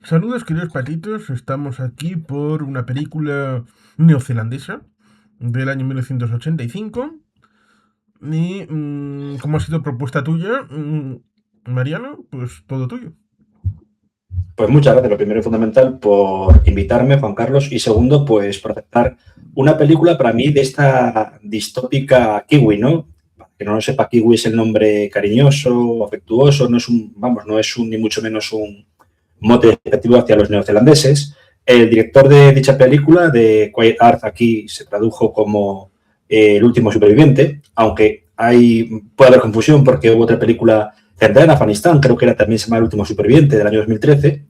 Saludos, queridos patitos. Estamos aquí por una película neozelandesa del año 1985. Como ha sido propuesta tuya, Mariano, pues todo tuyo. Pues muchas gracias, lo primero y fundamental, por invitarme, Juan Carlos, y segundo, pues por aceptar una película para mí de esta distópica kiwi, ¿no? Para que no lo sepa, kiwi es el nombre cariñoso, afectuoso, no es ni mucho menos un mote despectivo hacia los neozelandeses. El director de dicha película, de Quiet Earth, aquí se tradujo como El último superviviente, aunque puede haber confusión porque hubo otra película centrada en Afganistán, creo que era también se llama El último superviviente, del año 2013,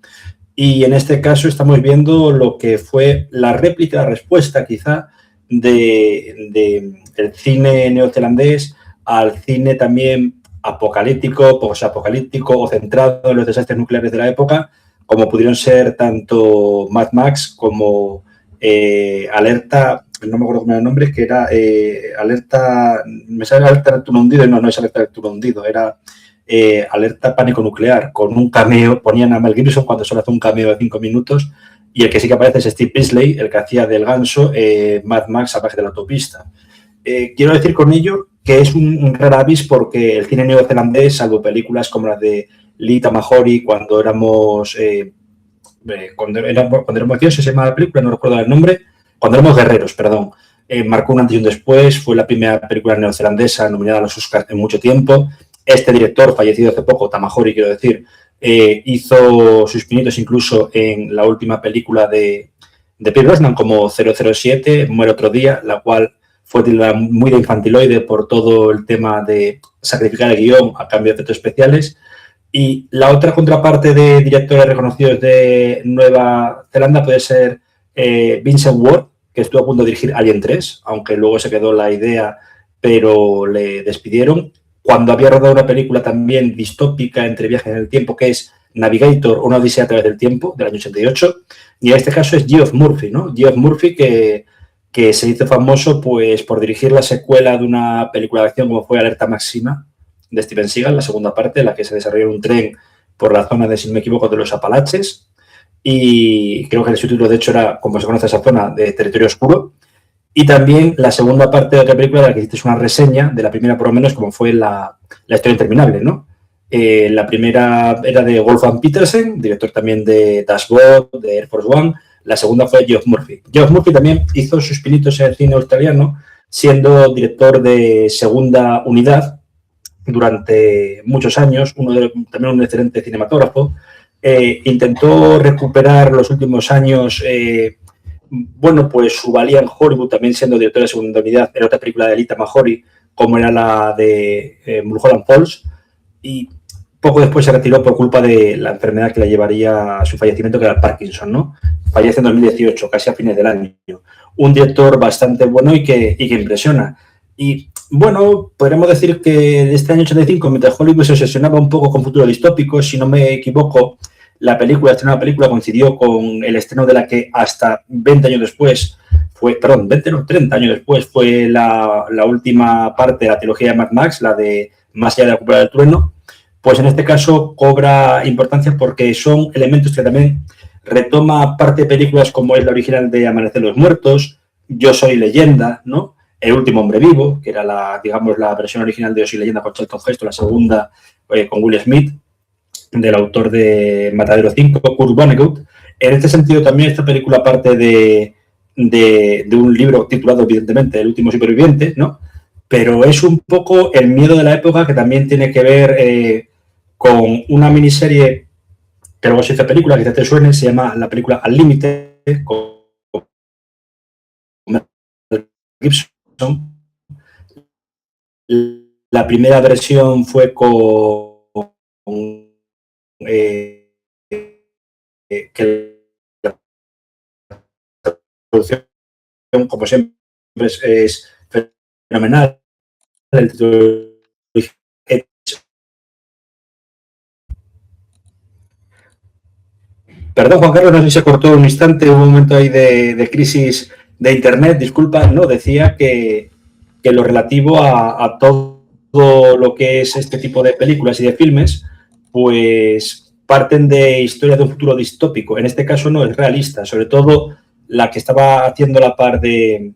y en este caso estamos viendo lo que fue la réplica, la respuesta quizá del cine neozelandés al cine también apocalíptico, posapocalíptico o centrado en los desastres nucleares de la época, como pudieron ser tanto Mad Max como Alerta, no me acuerdo cómo era el nombre, que era Alerta, me sale Alerta Neptuno hundido, no es Alerta Neptuno hundido, era Alerta Pánico Nuclear, con un cameo, ponían a Mel Gibson cuando solo hace un cameo de 5 minutos, y el que sí que aparece es Steve Bisley, el que hacía del ganso Mad Max Salvaje de la Autopista. Quiero decir con ello que es un rara avis porque el cine neozelandés, salvo películas como las de Lee Tamahori, cuando éramos Dios, se llama la película, no recuerdo el nombre, cuando éramos guerreros, perdón, marcó un antes y un después, fue la primera película neozelandesa nominada a los Oscars en mucho tiempo. Este director, fallecido hace poco, Tamahori, quiero decir, hizo sus pinitos incluso en la última película de Pierce Brosnan, como 007, Muere otro día, la cual fue muy de infantiloide por todo el tema de sacrificar el guión a cambio de efectos especiales. Y la otra contraparte de directores reconocidos de Nueva Zelanda puede ser Vincent Ward, que estuvo a punto de dirigir Alien 3, aunque luego se quedó la idea, pero le despidieron. Cuando había rodado una película también distópica entre viajes en el tiempo, que es Navigator, una odisea a través del tiempo, del año 88, y en este caso es Geoff Murphy, ¿no? Geoff Murphy que se hizo famoso pues por dirigir la secuela de una película de acción como fue Alerta Máxima, de Steven Seagal, la segunda parte, en la que se desarrolla un tren por la zona de, si no me equivoco, de los Apalaches, y creo que el subtítulo de hecho era, como se conoce esa zona, de Territorio Oscuro, y también la segunda parte de otra película de la que hiciste una reseña, de la primera por lo menos, como fue la historia interminable, ¿no? La primera era de Wolfgang Petersen, director también de Dashboard, de Air Force One. La segunda fue Geoff Murphy. Geoff Murphy también hizo sus pinitos en el cine australiano, siendo director de Segunda Unidad durante muchos años, también un excelente cinematógrafo. Intentó recuperar los últimos años pues su valía en Hollywood, también siendo director de Segunda Unidad en otra película de Lita Mahori, como era la de Mulholland Falls, y poco después se retiró por culpa de la enfermedad que le llevaría a su fallecimiento, que era el Parkinson, ¿no? Fallece en 2018, casi a fines del año. Un director bastante bueno y que impresiona. Y bueno, podríamos decir que de este año 85, mientras Hollywood se obsesionaba un poco con futuros distópicos, si no me equivoco, la película coincidió con el estreno de la que hasta 20 años después fue, perdón, 20 no, 30 años después fue la última parte de la trilogía de Mad Max, la de Más allá de la cúpula del trueno. Pues en este caso cobra importancia porque son elementos que también retoma parte de películas como es la original de Amanecer los Muertos, Yo soy leyenda, ¿no? El último hombre vivo, que era la versión original de Yo soy leyenda con Charlton Heston, la segunda con Will Smith, del autor de Matadero 5, Kurt Vonnegut. En este sentido, también esta película parte de un libro titulado, evidentemente, El último superviviente, ¿no? Pero es un poco el miedo de la época que también tiene que ver con una miniserie que luego se hizo película, quizás te suene, se llama la película Al Límite, con Mel Gibson. La primera versión fue con que la producción, como siempre, es fenomenal. El título Perdón, Juan Carlos, no sé si se cortó un instante, hubo un momento ahí de crisis de internet, disculpa, no, decía que lo relativo a todo lo que es este tipo de películas y de filmes, pues parten de historias de un futuro distópico. En este caso no es realista, sobre todo la que estaba haciendo la par de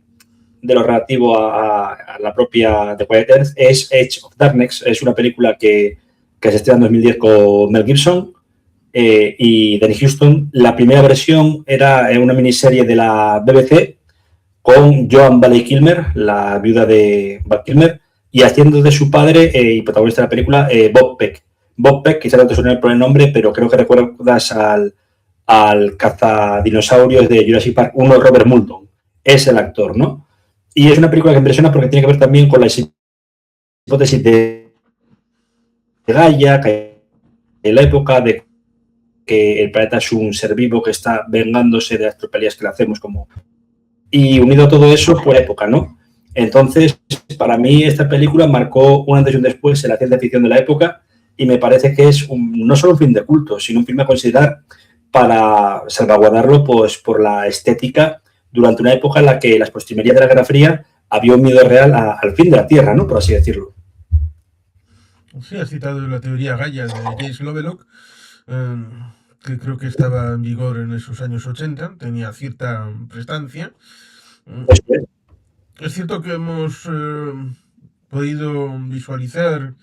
lo relativo a la propia The Quiet Earth es Edge of Darkness. Es una película que se estrena en 2010 con Mel Gibson y Danny Huston. La primera versión era una miniserie de la BBC con Joan Bailey Kilmer, la viuda de Val Kilmer, y haciendo de su padre y protagonista de la película Bob Peck. Bob Peck, quizás no te suene por el nombre, pero creo que recuerdas al cazadinosaurios de Jurassic Park 1, Robert Muldoon. Es el actor, ¿no? Y es una película que impresiona porque tiene que ver también con la hipótesis de Gaia, que en la época de que el planeta es un ser vivo que está vengándose de las tropelías que le hacemos como... Y unido a todo eso, fue la época, ¿no? Entonces, para mí esta película marcó un antes y un después en la ciencia ficción de la época y me parece que es no solo un film de culto, sino un film a considerar para salvaguardarlo pues, por la estética durante una época en la que las postrimerías de la Guerra Fría había un miedo real al fin de la Tierra, ¿no? Por así decirlo. Sí, has citado la teoría Gaia de James Lovelock, que creo que estaba en vigor en esos años 80, tenía cierta prestancia. Es cierto que hemos podido visualizar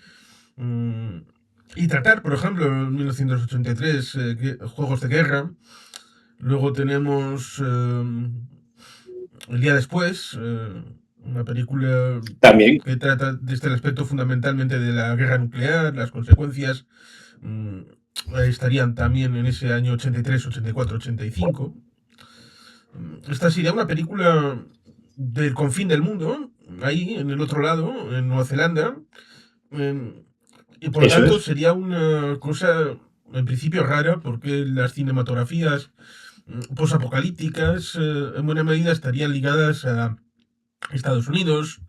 y tratar, por ejemplo, en 1983, juegos de guerra. Luego tenemos El día después, una película también que trata desde el aspecto fundamentalmente de la guerra nuclear, las consecuencias estarían también en ese año 83, 84, 85. Esta sería una película del confín del mundo, ahí en el otro lado, en Nueva Zelanda, y por lo tanto sería una cosa en principio rara, porque las cinematografías posapocalípticas en buena medida estarían ligadas a Estados Unidos,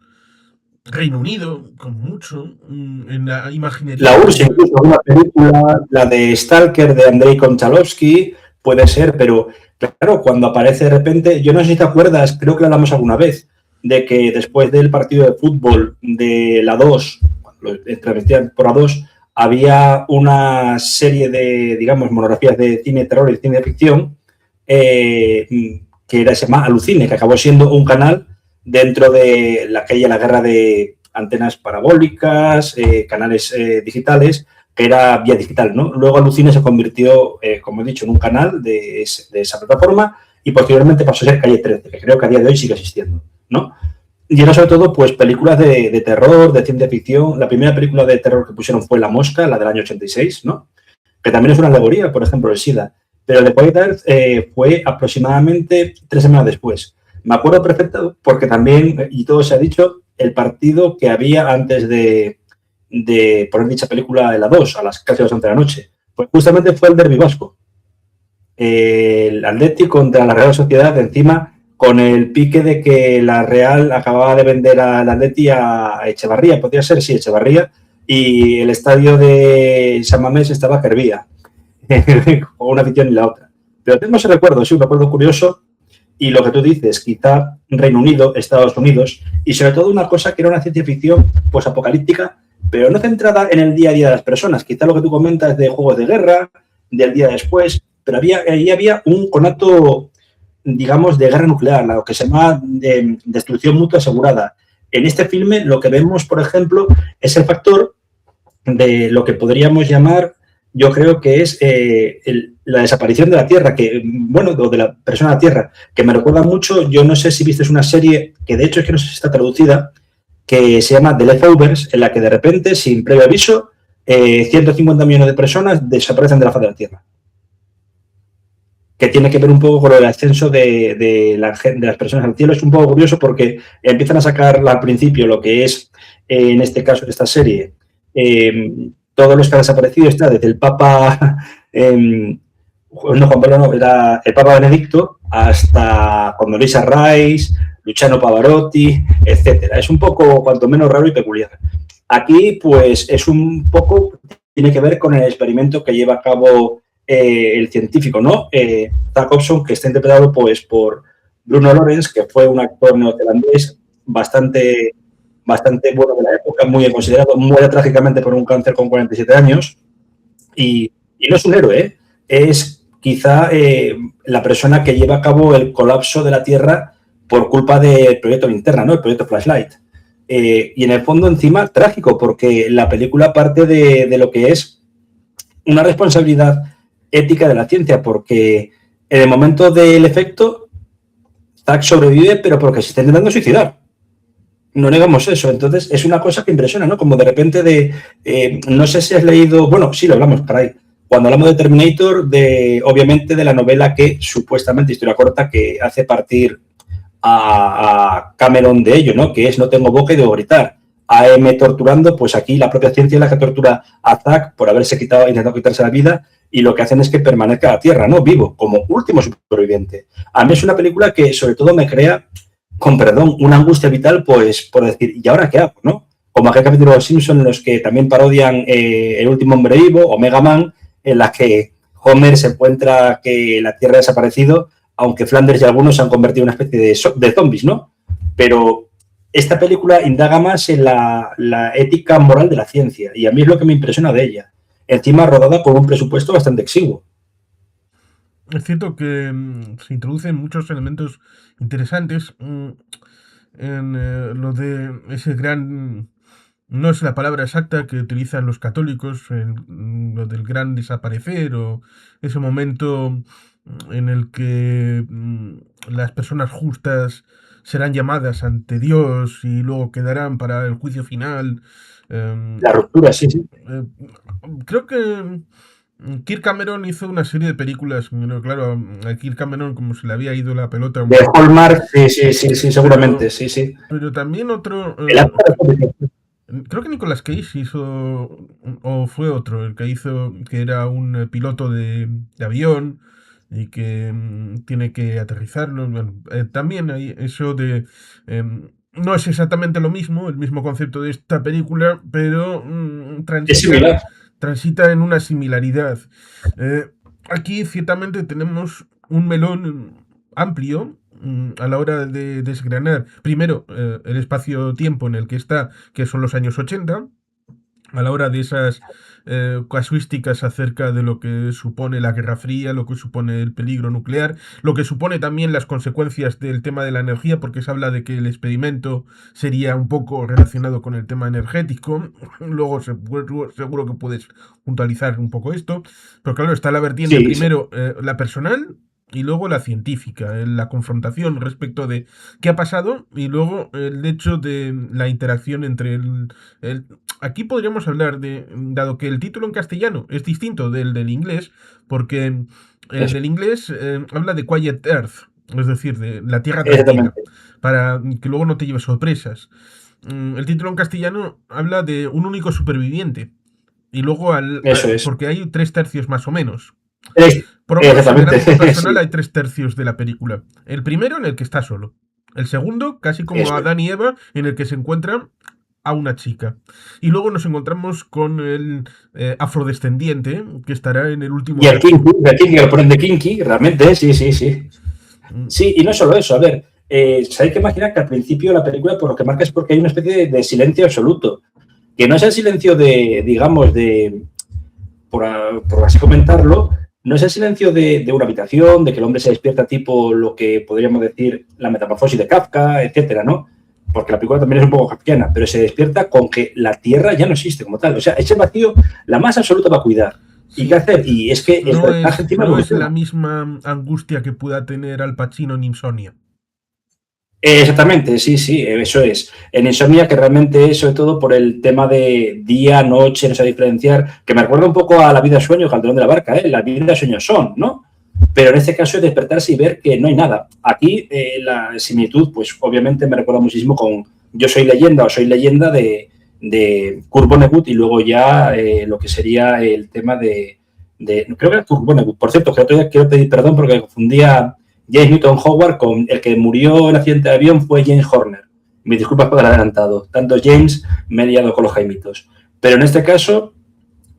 Reino Unido, como mucho, en la imaginería. La URSS, incluso una película, la de Stalker de Andrei Konchalovsky, puede ser, pero claro, cuando aparece de repente, yo no sé si te acuerdas, creo que lo hablamos alguna vez, de que después del partido de fútbol de la 2, cuando lo transmitían por la 2, había una serie de, digamos, monografías de cine de terror y cine de ficción que se llama Alucine, que acabó siendo un canal dentro de la guerra de antenas parabólicas, canales digitales, que era vía digital, ¿no? Luego Alucine se convirtió, como he dicho, en un canal de esa plataforma y posteriormente pasó a ser Calle 13, que creo que a día de hoy sigue existiendo, ¿no? Y era sobre todo, pues, películas de terror, de ciencia ficción. La primera película de terror que pusieron fue La Mosca, la del año 86, ¿no? Que también es una alegoría, por ejemplo, del SIDA. Pero el de Quiet Earth fue aproximadamente 3 semanas después. Me acuerdo perfecto porque también, y todo se ha dicho, el partido que había antes de poner dicha película en la 2, a las casi las 11 de la noche, pues justamente fue el derbi vasco. El Athletic contra la Real Sociedad, encima con el pique de que la Real acababa de vender al Atleti a Echevarría, podría ser, sí, Echevarría, y el estadio de San Mamés estaba que hervía, con una afición y la otra. Pero tengo ese recuerdo, sí, un recuerdo curioso. Y lo que tú dices, quizá Reino Unido, Estados Unidos, y sobre todo una cosa que era una ciencia ficción pues apocalíptica, pero no centrada en el día a día de las personas. Quizá lo que tú comentas de juegos de guerra, del día después, pero ahí había un conato, digamos, de guerra nuclear, lo que se llama de destrucción mutua asegurada. En este filme lo que vemos, por ejemplo, es el factor de lo que podríamos llamar, yo creo que es la desaparición de la Tierra, que, bueno, o de la persona de la Tierra, que me recuerda mucho, yo no sé si viste una serie, que de hecho es que no sé si está traducida, que se llama The Leftovers, en la que de repente, sin previo aviso, 150 millones de personas desaparecen de la faz de la Tierra. Que tiene que ver un poco con el ascenso de las personas al cielo. Es un poco curioso porque empiezan a sacar al principio lo que es, en este caso, de esta serie, todos los que han desaparecido está desde el Papa, no, Juan Pablo no, era el Papa Benedicto, hasta Condoleezza Rice, Luciano Pavarotti, etcétera. Es un poco, cuanto menos, raro y peculiar. Aquí, pues, es un poco, tiene que ver con el experimento que lleva a cabo el científico, ¿no? Zac Hobson, que está interpretado, pues, por Bruno Lawrence, que fue un actor neozelandés bastante bueno de la época, muy considerado, muere trágicamente por un cáncer con 47 años y Y no es un héroe, ¿eh? Es quizá la persona que lleva a cabo el colapso de la Tierra por culpa del proyecto Linterna, ¿no? El proyecto Flashlight. Y en el fondo, encima, trágico, porque la película parte de lo que es una responsabilidad ética de la ciencia, porque en el momento del efecto, Zack sobrevive, pero porque se está intentando suicidar. No negamos eso. Entonces, es una cosa que impresiona, ¿no? Como de repente no sé si has leído, bueno, sí, lo hablamos por ahí. Cuando hablamos de Terminator, obviamente de la novela que supuestamente, historia corta, que hace partir a Cameron de ello, ¿no? Que es no tengo boca y debo gritar. AM torturando, pues aquí la propia ciencia es la que tortura a Zack por haberse intentado quitarse la vida, y lo que hacen es que permanezca a la Tierra, ¿no? Vivo, como último superviviente. A mí es una película que sobre todo me crea, con perdón, una angustia vital, pues por decir, ¿y ahora qué hago, no? Como aquel capítulo de Los Simpsons en los que también parodian El último hombre vivo o Mega Man, en la que Homer se encuentra que la Tierra ha desaparecido, aunque Flanders y algunos se han convertido en una especie de zombies, ¿no? Pero esta película indaga más en la ética moral de la ciencia, y a mí es lo que me impresiona de ella. Encima rodada con un presupuesto bastante exiguo. Es cierto que se introducen muchos elementos interesantes en lo de ese gran, no es la palabra exacta que utilizan los católicos, lo del gran desaparecer, o ese momento en el que las personas justas serán llamadas ante Dios y luego quedarán para el juicio final. La ruptura, sí, sí. Creo que Kirk Cameron hizo una serie de películas, claro, a Kirk Cameron como se le había ido la pelota un De poco, Hallmark, sí, seguramente, sí. pero también otro, creo que Nicolas Cage hizo, o fue otro, el que hizo, que era un piloto de avión y que tiene que aterrizarlo. Bueno, también hay eso de... no es exactamente lo mismo, el mismo concepto de esta película, pero Es similar. transita en una similaridad. Aquí ciertamente tenemos un melón amplio a la hora de desgranar, primero, el espacio-tiempo en el que está, que son los años 80, a la hora de esas casuísticas acerca de lo que supone la Guerra Fría, lo que supone el peligro nuclear, lo que supone también las consecuencias del tema de la energía, porque se habla de que el experimento sería un poco relacionado con el tema energético. Luego seguro que puedes puntualizar un poco esto, pero claro, está la vertiente primero la personal, y luego la científica, la confrontación respecto de qué ha pasado, y luego el hecho de la interacción entre aquí podríamos hablar de, dado que el título en castellano es distinto del inglés, porque el del inglés habla de Quiet Earth, es decir, de la tierra tranquila, para que luego no te lleves sorpresas. El título en castellano habla de un único superviviente, y luego porque hay 3/3 más o menos. Por lo menos en el ámbito personal hay 3/3 de la película. El primero en el que está solo. El segundo, casi como Adán y Eva, en el que se encuentran a una chica. Y luego nos encontramos con el afrodescendiente, que estará en el último... Y el Kinky, lo ponen de Kinky, realmente, sí. Sí, y no solo eso, a ver, hay que imaginar que al principio la película por lo que marca es porque hay una especie de silencio absoluto. Que no es el silencio digamos, por así comentarlo, no es el silencio de una habitación, de que el hombre se despierta tipo lo que podríamos decir la metamorfosis de Kafka, etcétera, ¿no? Porque la película también es un poco kafkiana, pero se despierta con que la Tierra ya no existe como tal. O sea, ese vacío, la más absoluta va a cuidar. Sí. ¿Y qué hacer? Y es que no es la misma angustia que pueda tener Al Pacino en Insomnia. Exactamente, sí, eso es. En Insomnia, que realmente es sobre todo por el tema de día, noche, no sé diferenciar, que me recuerda un poco a La vida sueño, Calderón de la Barca, La vida sueño son, ¿no? Pero en este caso es despertarse y ver que no hay nada. Aquí la similitud, pues obviamente me recuerda muchísimo con Yo soy leyenda o Soy leyenda de Kurt Vonnegut, y luego ya lo que sería el tema de creo que era Kurt Vonnegut. Por cierto, que otro día quiero pedir perdón porque confundía James Newton Howard con el que murió en accidente de avión fue James Horner. Mis disculpas por el adelantado. Tanto James me he liado con los jaimitos. Pero en este caso,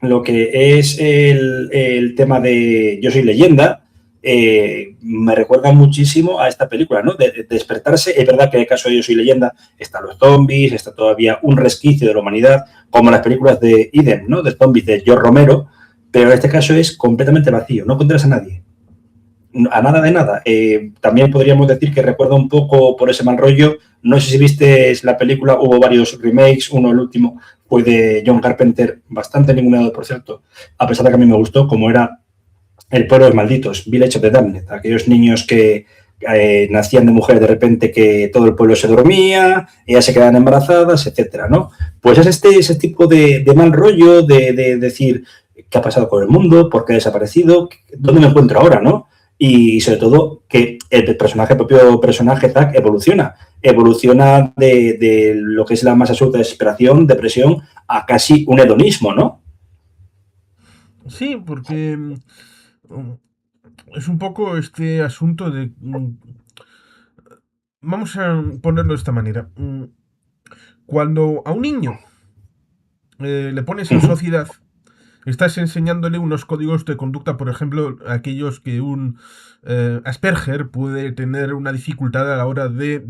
lo que es el tema de Yo soy leyenda, me recuerda muchísimo a esta película, ¿no? De despertarse. Es verdad que en el caso de Yo soy leyenda están los zombies, está todavía un resquicio de la humanidad, como las películas de Eden, ¿no? De zombies de George Romero, pero en este caso es completamente vacío, no encuentras a nadie, a nada de nada. También podríamos decir que recuerda un poco por ese mal rollo. No sé si viste la película, hubo varios remakes, uno, el último, fue de John Carpenter, bastante ninguneado, por cierto, a pesar de que a mí me gustó, como era El pueblo de los malditos, Village of the Damned, aquellos niños que nacían de mujer de repente, que todo el pueblo se dormía, ellas se quedaban embarazadas, etcétera, ¿no? Pues es ese tipo de mal rollo de decir qué ha pasado con el mundo, por qué ha desaparecido, dónde me encuentro ahora, ¿no? Y sobre todo que el propio personaje Zack evoluciona de lo que es la más absoluta desesperación, depresión, a casi un hedonismo, ¿no? Sí, porque es un poco este asunto de... Vamos a ponerlo de esta manera. Cuando a un niño le pones en sociedad, estás enseñándole unos códigos de conducta, por ejemplo, aquellos que un Asperger puede tener una dificultad a la hora de...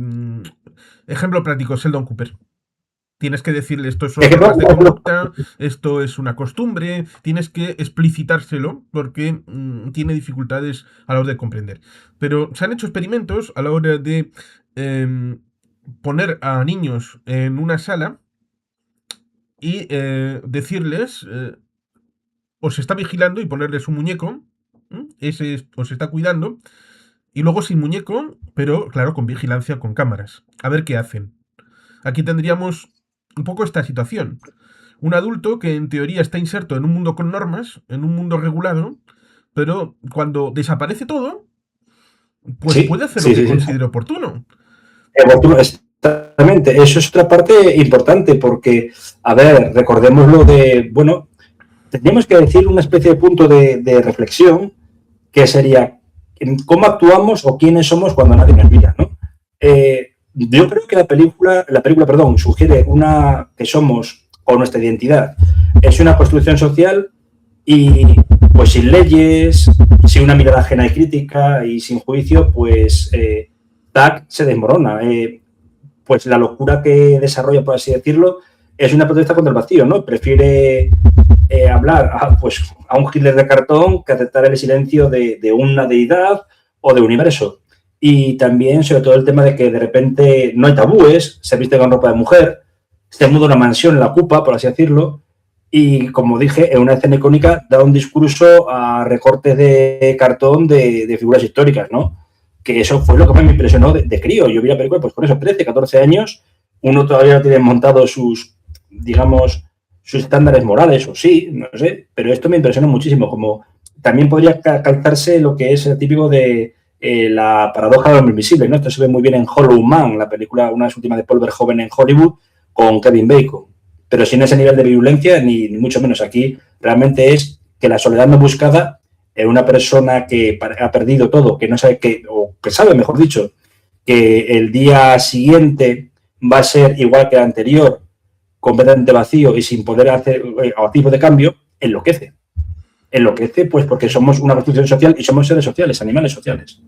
ejemplo práctico, Sheldon Cooper. Tienes que decirle, esto son normas de conducta, esto es una costumbre, tienes que explicitárselo porque tiene dificultades a la hora de comprender. Pero se han hecho experimentos a la hora de poner a niños en una sala y decirles, os está vigilando y ponerles un muñeco, ese os está cuidando, y luego sin muñeco, pero claro, con vigilancia, con cámaras. A ver qué hacen. Aquí tendríamos un poco esta situación. Un adulto que en teoría está inserto en un mundo con normas, en un mundo regulado, pero cuando desaparece todo, pues Sí, puede hacer lo sí, que sí, sí. considere oportuno. Exactamente, eso es otra parte importante porque, a ver, recordémoslo de, bueno, tendríamos que decir una especie de punto de reflexión que sería cómo actuamos o quiénes somos cuando nadie nos mira, ¿no? Yo creo que perdón, sugiere que somos, o nuestra identidad, es una construcción social y pues sin leyes, sin una mirada ajena y crítica y sin juicio, pues TAC se desmorona. Pues la locura que desarrolla, por así decirlo, es una protesta contra el vacío, ¿no? Prefiere hablar pues, a un Hitler de cartón que aceptar el silencio de una deidad o de universo. Y también, sobre todo, el tema de que de repente no hay tabúes, se viste con ropa de mujer, se muda a una mansión, la ocupa, por así decirlo, y como dije, en una escena icónica da un discurso a recortes de cartón de figuras históricas, ¿no? Que eso fue lo que más me impresionó de crío. Yo vi la película, pues con esos 13, 14 años, uno todavía no tiene montado digamos, sus estándares morales, o sí, no sé, pero esto me impresionó muchísimo, como también podría calzarse lo que es el típico de la paradoja del hombre invisible, ¿no? Esto se ve muy bien en Hollow Man, la película, una de las últimas de Paul Verhoeven en Hollywood, con Kevin Bacon, pero sin ese nivel de violencia, ni mucho menos. Aquí realmente es que la soledad no buscada en una persona que ha perdido todo, que no sabe qué, o que sabe, mejor dicho, que el día siguiente va a ser igual que el anterior, completamente vacío y sin poder hacer tipo de cambio, enloquece. Enloquece, pues porque somos una construcción social y somos seres sociales, animales sociales.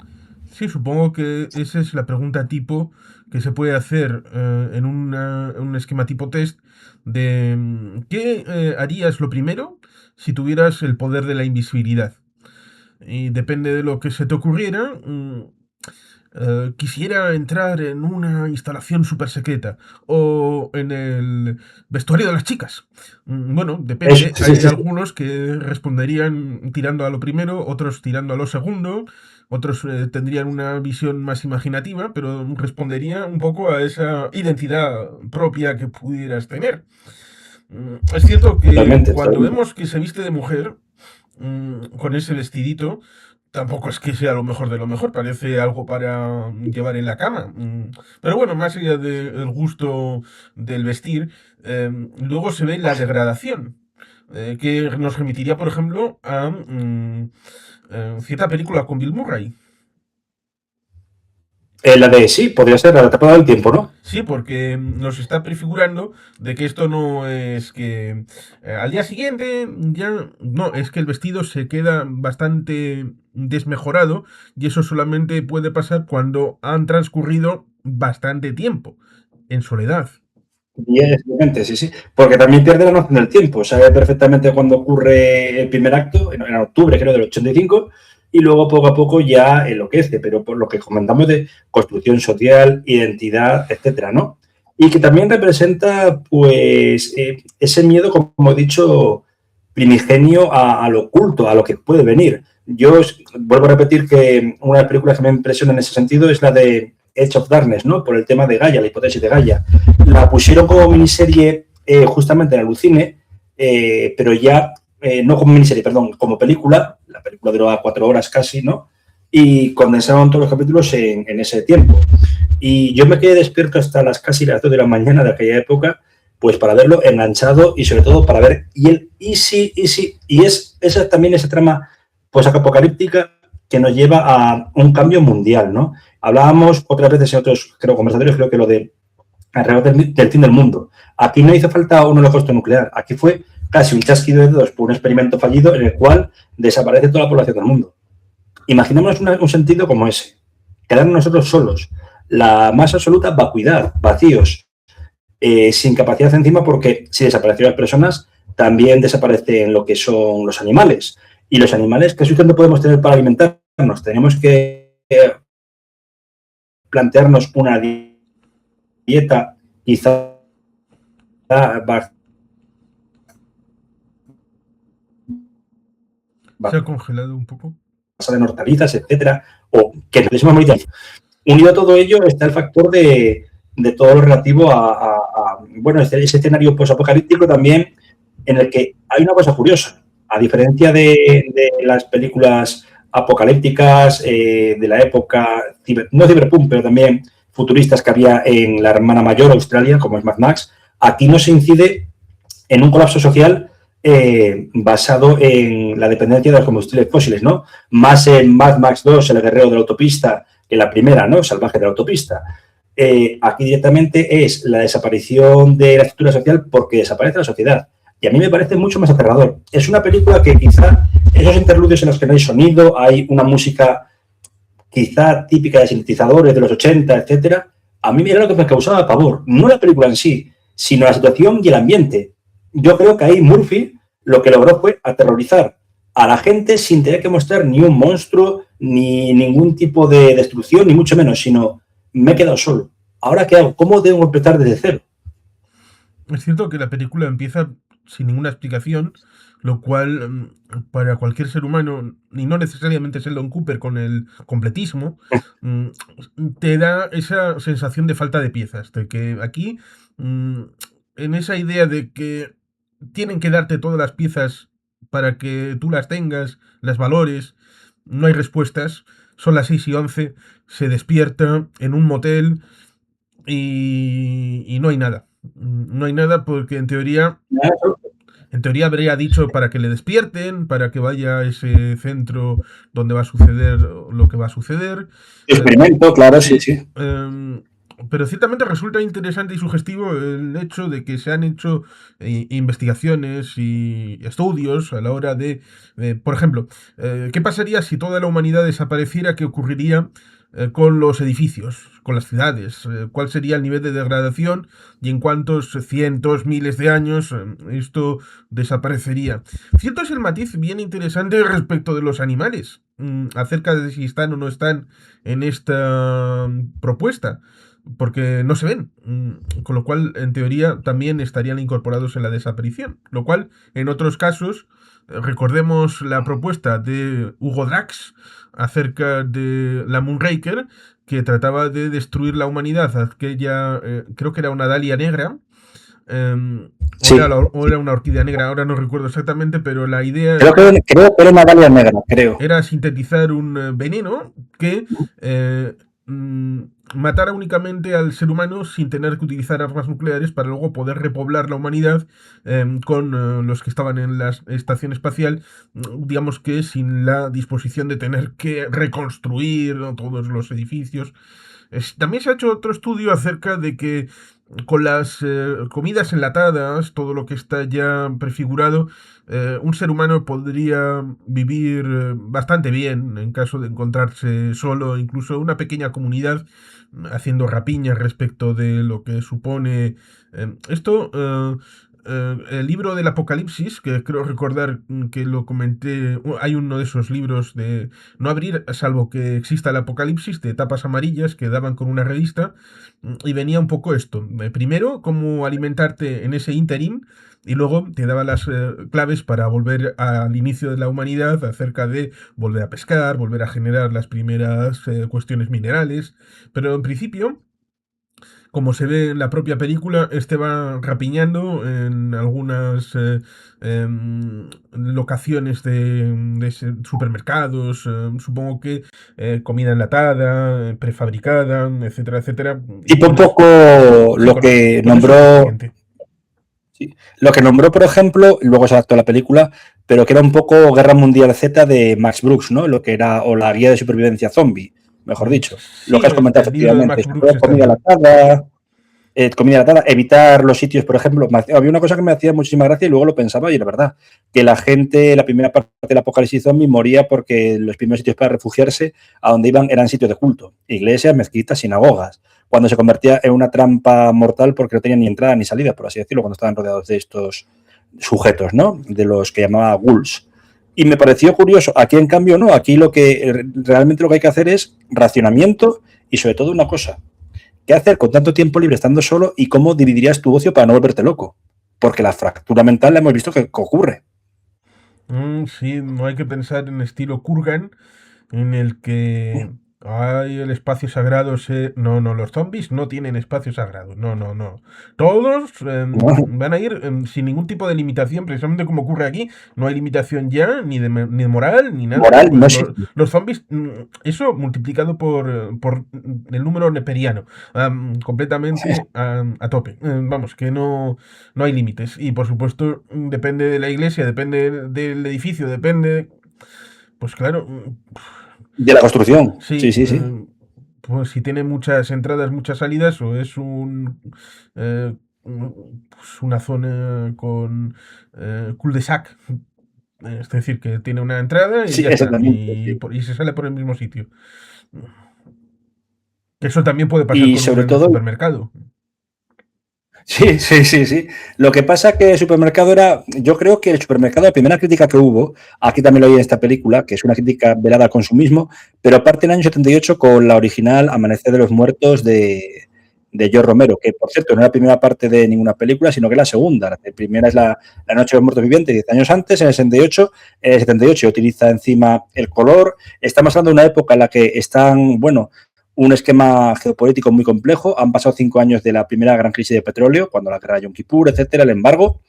Sí, supongo que esa es la pregunta tipo que se puede hacer en un esquema tipo test de ¿qué harías lo primero si tuvieras el poder de la invisibilidad? Y depende de lo que se te ocurriera. Quisiera entrar en una instalación súper secreta o en el vestuario de las chicas. Bueno, Eso, depende. sí, Hay sí, sí. algunos que responderían tirando a lo primero, otros tirando a lo segundo, otros tendrían una visión más imaginativa, pero respondería un poco a esa identidad propia que pudieras tener. Es cierto que Totalmente, cuando totalmente. vemos que se viste de mujer, con ese vestidito, tampoco es que sea lo mejor de lo mejor, parece algo para llevar en la cama. Pero bueno, más allá del gusto del vestir, luego se ve la degradación, que nos remitiría, por ejemplo, a cierta película con Bill Murray. La de sí, podría ser la tapada del tiempo, ¿no? Sí, porque nos está prefigurando de que esto no es que al día siguiente ya no, es que el vestido se queda bastante desmejorado y eso solamente puede pasar cuando han transcurrido bastante tiempo en soledad. Y evidentemente, sí, sí. Porque también pierde la noción del tiempo. Sabe perfectamente cuándo ocurre el primer acto, en octubre, creo, del 85, y luego poco a poco ya enloquece, pero por lo que comentamos de construcción social, identidad, etcétera, ¿no? Y que también representa, pues, ese miedo, como he dicho, primigenio a lo oculto, a lo que puede venir. Yo vuelvo a repetir que una de las películas que me impresiona en ese sentido es la de Edge of Darkness, ¿no? Por el tema de Gaia, la hipótesis de Gaia. La pusieron como miniserie justamente en Alucine, pero ya, no como miniserie, perdón, como película. La película duraba 4 horas casi, ¿no? Y condensaron todos los capítulos en ese tiempo. Y yo me quedé despierto hasta casi las 2 de la mañana de aquella época, pues para verlo enganchado y sobre todo para ver, y es esa también esa trama pues apocalíptica que nos lleva a un cambio mundial, ¿no? Hablábamos otras veces en otros, creo, conversatorios, creo que lo de alrededor del fin del mundo. Aquí no hizo falta un holocausto nuclear, aquí fue casi un chasquido de dedos por un experimento fallido en el cual desaparece toda la población del mundo. Imaginémonos un sentido como ese, quedarnos nosotros solos, la más absoluta vacuidad, vacíos, sin capacidad encima, porque si desaparecen las personas, también desaparecen lo que son los animales. Y los animales, ¿qué sustento podemos tener para alimentarnos? Tenemos que plantearnos una dieta quizá Se ha congelado un poco. basada en hortalizas, etcétera, o que nos demos muy. Unido a todo ello está el factor de todo lo relativo a bueno, ese escenario posapocalíptico también, en el que hay una cosa curiosa. A diferencia de las películas apocalípticas de la época, no cyberpunk, pero también futuristas que había en la hermana mayor Australia, como es Mad Max, aquí no se incide en un colapso social basado en la dependencia de los combustibles fósiles, ¿no? Más en Mad Max 2, el guerrero de la autopista, que la primera, ¿no? Salvaje de la autopista. Aquí directamente es la desaparición de la estructura social porque desaparece la sociedad. Y a mí me parece mucho más aterrador. Es una película que quizá esos interludios en los que no hay sonido, hay una música quizá típica de sintetizadores de los 80, etcétera, a mí era lo que me causaba pavor. No la película en sí, sino la situación y el ambiente. Yo creo que ahí Murphy lo que logró fue aterrorizar a la gente sin tener que mostrar ni un monstruo, ni ningún tipo de destrucción, ni mucho menos, sino me he quedado solo. ¿Ahora qué hago? ¿Cómo debo empezar desde cero? Es cierto que la película empieza sin ninguna explicación, lo cual para cualquier ser humano, y no necesariamente Sheldon Cooper con el completismo, mm, te da esa sensación de falta de piezas, de que aquí, en esa idea de que tienen que darte todas las piezas para que tú las tengas, las valores, no hay respuestas, son las 6:11, se despierta en un motel y no hay nada. No hay nada porque en teoría habría dicho para que le despierten, para que vaya a ese centro donde va a suceder lo que va a suceder. Experimento, claro, sí, Sí. sí. Pero ciertamente resulta interesante y sugestivo el hecho de que se han hecho investigaciones y estudios a la hora de, por ejemplo, ¿qué pasaría si toda la humanidad desapareciera? ¿Qué ocurriría con los edificios, con las ciudades? ¿Cuál sería el nivel de degradación y en cuántos cientos, miles de años esto desaparecería? Cierto es el matiz bien interesante respecto de los animales, acerca de si están o no están en esta propuesta, porque no se ven, con lo cual en teoría también estarían incorporados en la desaparición, lo cual en otros casos, recordemos la propuesta de Hugo Drax acerca de la Moonraker, que trataba de destruir la humanidad, aquella, creo que era una dalia negra, Sí. o era una orquídea negra, ahora no recuerdo exactamente, pero la idea Creo que era una dalia negra, creo. era sintetizar un veneno que eh, mm, matara únicamente al ser humano sin tener que utilizar armas nucleares para luego poder repoblar la humanidad con los que estaban en la estación espacial, digamos que sin la disposición de tener que reconstruir, ¿no?, todos los edificios. También se ha hecho otro estudio acerca de que con las comidas enlatadas, todo lo que está ya prefigurado, un ser humano podría vivir bastante bien en caso de encontrarse solo, incluso una pequeña comunidad haciendo rapiñas respecto de lo que supone esto. El libro del Apocalipsis, que creo recordar que lo comenté, hay uno de esos libros de no abrir salvo que exista el Apocalipsis, de tapas amarillas que daban con una revista, y venía un poco esto. Primero, cómo alimentarte en ese interim, y luego te daba las claves para volver al inicio de la humanidad, acerca de volver a pescar, volver a generar las primeras cuestiones minerales. Pero en principio, como se ve en la propia película, este va rapiñando en algunas locaciones de supermercados, supongo que comida enlatada, prefabricada, etcétera, etcétera. Y Tipo un con eso, poco sí, con eso es suficiente. sí, lo que nombró, por ejemplo, luego se adaptó a la película, pero que era un poco Guerra Mundial Z de Max Brooks, ¿no? Lo que era, o la guía de supervivencia zombie, mejor dicho. Lo Sí, que has comentado el libro de efectivamente, Max sobre Brooks todo está comida bien. latada, evitar los sitios, por ejemplo. Había una cosa que me hacía muchísima gracia y luego lo pensaba y era verdad, que la gente, la primera parte del apocalipsis zombie moría porque los primeros sitios para refugiarse a donde iban eran sitios de culto, iglesias, mezquitas, sinagogas, cuando se convertía en una trampa mortal porque no tenían ni entrada ni salida, por así decirlo, cuando estaban rodeados de estos sujetos, ¿no? De los que llamaba ghouls. Y me pareció curioso. Aquí, en cambio, no. Aquí realmente lo que hay que hacer es racionamiento y, sobre todo, una cosa. ¿Qué hacer con tanto tiempo libre estando solo y cómo dividirías tu ocio para no volverte loco? Porque la fractura mental la hemos visto que ocurre. Sí, no hay que pensar en estilo Kurgan, en el que hay el espacio sagrado. No, no, los zombies no tienen espacio sagrado. No, no, no. Todos ¿No? van a ir sin ningún tipo de limitación, precisamente como ocurre aquí. No hay limitación ya, ni de moral, ni nada. Moral no Pues existe. los zombies, eso multiplicado por el número neperiano, completamente a tope. Vamos, que no, no hay límites. Y por supuesto, depende de la iglesia, depende del edificio, depende. Pues claro, De la construcción. Sí, sí, sí, sí. pues si tiene muchas entradas, muchas salidas, o es pues una zona con cul-de-sac, es decir, que tiene una entrada y Sí, ya está, exactamente. Sí. y se sale por el mismo sitio. Eso también puede pasar Y con sobre un todo, supermercado. sí, sí, sí, sí. Lo que pasa que el supermercado era, yo creo que el supermercado, la primera crítica que hubo, aquí también lo oí en esta película, que es una crítica velada al consumismo, pero parte en el año 78 con la original Amanecer de los Muertos de George Romero, que por cierto no es la primera parte de ninguna película, sino que es la segunda. La primera es la Noche de los Muertos Vivientes, 10 años antes, en el 68. En el 78 utiliza encima el color. Estamos hablando de una época en la que están, bueno, un esquema geopolítico muy complejo. Han pasado 5 años de la primera gran crisis de petróleo, cuando la guerra de Yom Kippur, etcétera, el embargo.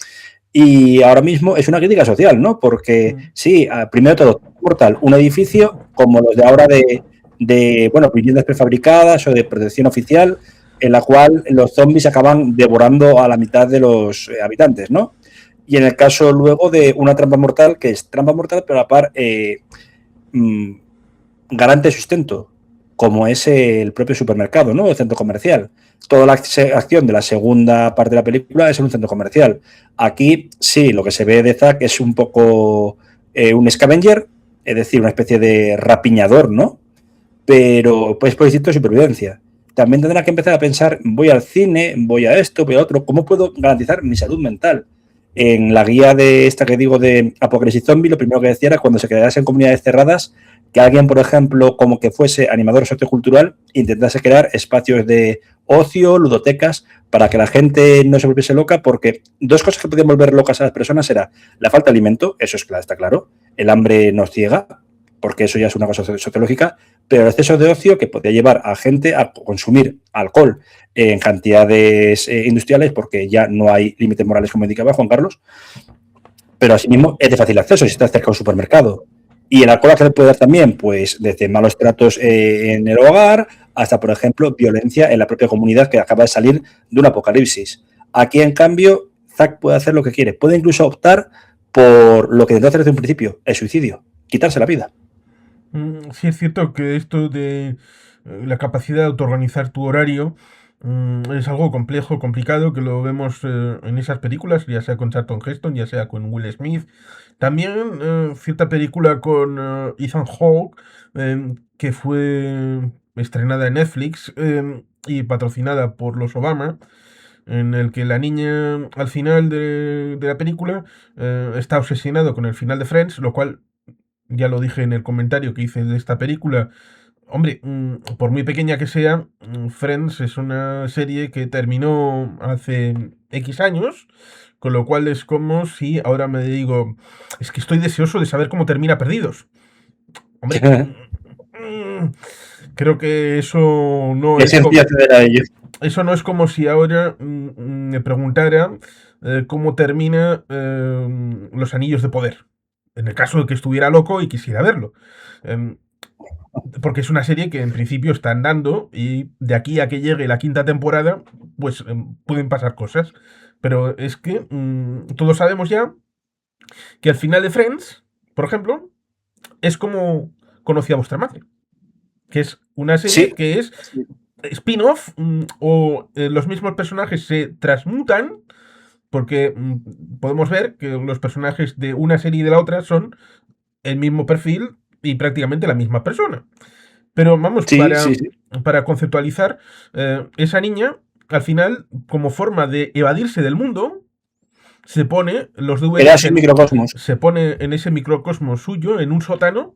Y ahora mismo es una crítica social, ¿no? Porque Mm. sí, primero de todo, mortal, un edificio como los de ahora bueno, viviendas prefabricadas o de protección oficial, en la cual los zombies acaban devorando a la mitad de los habitantes, ¿no? Y en el caso luego de una trampa mortal, que es trampa mortal, pero a la par mmm, garante de sustento, como es el propio supermercado, ¿no? El centro comercial. Toda la acción de la segunda parte de la película es en un centro comercial. Aquí, sí, lo que se ve de Zack es un poco un scavenger, es decir, una especie de rapiñador, ¿no? Pero pues por instinto de supervivencia. También tendrá que empezar a pensar, voy al cine, voy a esto, voy a otro, ¿cómo puedo garantizar mi salud mental? En la guía de esta que digo de Apocalipsis Zombie, lo primero que decía era cuando se quedase en comunidades cerradas, que alguien, por ejemplo, como que fuese animador sociocultural, intentase crear espacios de ocio, ludotecas, para que la gente no se volviese loca, porque dos cosas que podían volver locas a las personas era la falta de alimento, eso es claro, está claro, el hambre nos ciega, porque eso ya es una cosa sociológica, pero el exceso de ocio que podía llevar a gente a consumir alcohol en cantidades industriales, porque ya no hay límites morales, como indicaba Juan Carlos, pero asimismo es de fácil acceso si estás cerca de un supermercado. Y el alcohol que se puede dar también, pues desde malos tratos en el hogar hasta, por ejemplo, violencia en la propia comunidad que acaba de salir de un apocalipsis. Aquí, en cambio, Zack puede hacer lo que quiere. Puede incluso optar por lo que intentó hacer desde un principio, el suicidio, quitarse la vida. Sí es cierto que esto de la capacidad de autoorganizar tu horario Es algo complejo, complicado, que lo vemos en esas películas, ya sea con Charlton Heston, ya sea con Will Smith. También cierta película con Ethan Hawke, que fue estrenada en Netflix y patrocinada por los Obama, en el que la niña al final de la película está obsesionado con el final de Friends, lo cual ya lo dije en el comentario que hice de esta película. Hombre, por muy pequeña que sea, Friends es una serie que terminó hace X años, con lo cual es como si ahora me digo, es que estoy deseoso de saber cómo termina Perdidos. Hombre, creo que eso no ¿Qué es sentía como, acceder a ello? eso no es como si ahora me preguntara cómo termina Los Anillos de Poder. En el caso de que estuviera loco y quisiera verlo. Em, porque es una serie que en principio está andando y de aquí a que llegue la quinta temporada, pues pueden pasar cosas. Pero es que todos sabemos ya que al final de Friends, por ejemplo, es como conocí a vuestra madre. Que es una serie Sí, que es spin-off o los mismos personajes se transmutan porque podemos ver que los personajes de una serie y de la otra son el mismo perfil y prácticamente la misma persona. Pero vamos, sí, sí, sí. para conceptualizar, esa niña, al final, como forma de evadirse del mundo, se pone los Era DVDs su microcosmos. se pone en ese microcosmos suyo, en un sótano,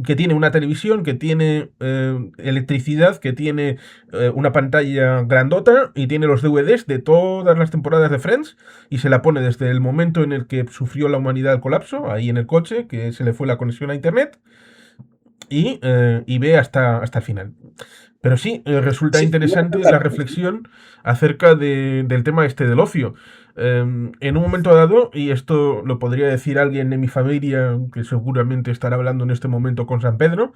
que tiene una televisión, que tiene electricidad, que tiene una pantalla grandota y tiene los DVDs de todas las temporadas de Friends y se la pone desde el momento en el que sufrió la humanidad el colapso, ahí en el coche, que se le fue la conexión a internet, y ve hasta el final. Pero sí, resulta Sí, interesante la reflexión acerca del tema este del ocio. En un momento dado, y esto lo podría decir alguien de mi familia que seguramente estará hablando en este momento con San Pedro,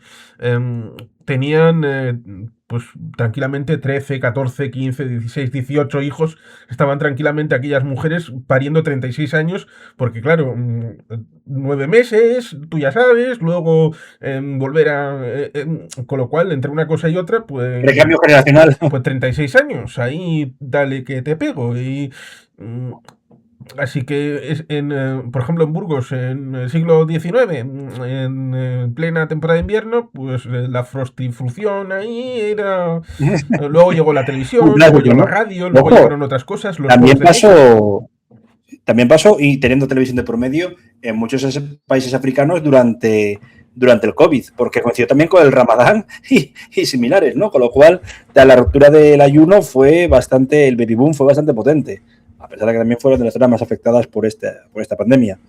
tenían pues tranquilamente 13, 14, 15, 16, 18 hijos. Estaban tranquilamente aquellas mujeres pariendo 36 años, porque claro, 9 meses, tú ya sabes, luego volver a... con lo cual, entre una cosa y otra, recambio generacional. pues 36 años, ahí dale que te pego. Mm, Así que, por ejemplo, en Burgos, en el siglo XIX, en plena temporada de invierno, pues la frostifrucción ahí era... Luego llegó la Un televisión, luego clásico, llegó la ¿no? radio, luego Ojo, llegaron otras cosas, los juegos también de mesa. pasó, también pasó, y teniendo televisión de por medio, en muchos países africanos durante el COVID, porque coincidió también con el Ramadán y similares, ¿no? Con lo cual, la ruptura del ayuno fue bastante, el baby boom fue bastante potente, a pesar de que también fueron de las zonas más afectadas por esta pandemia.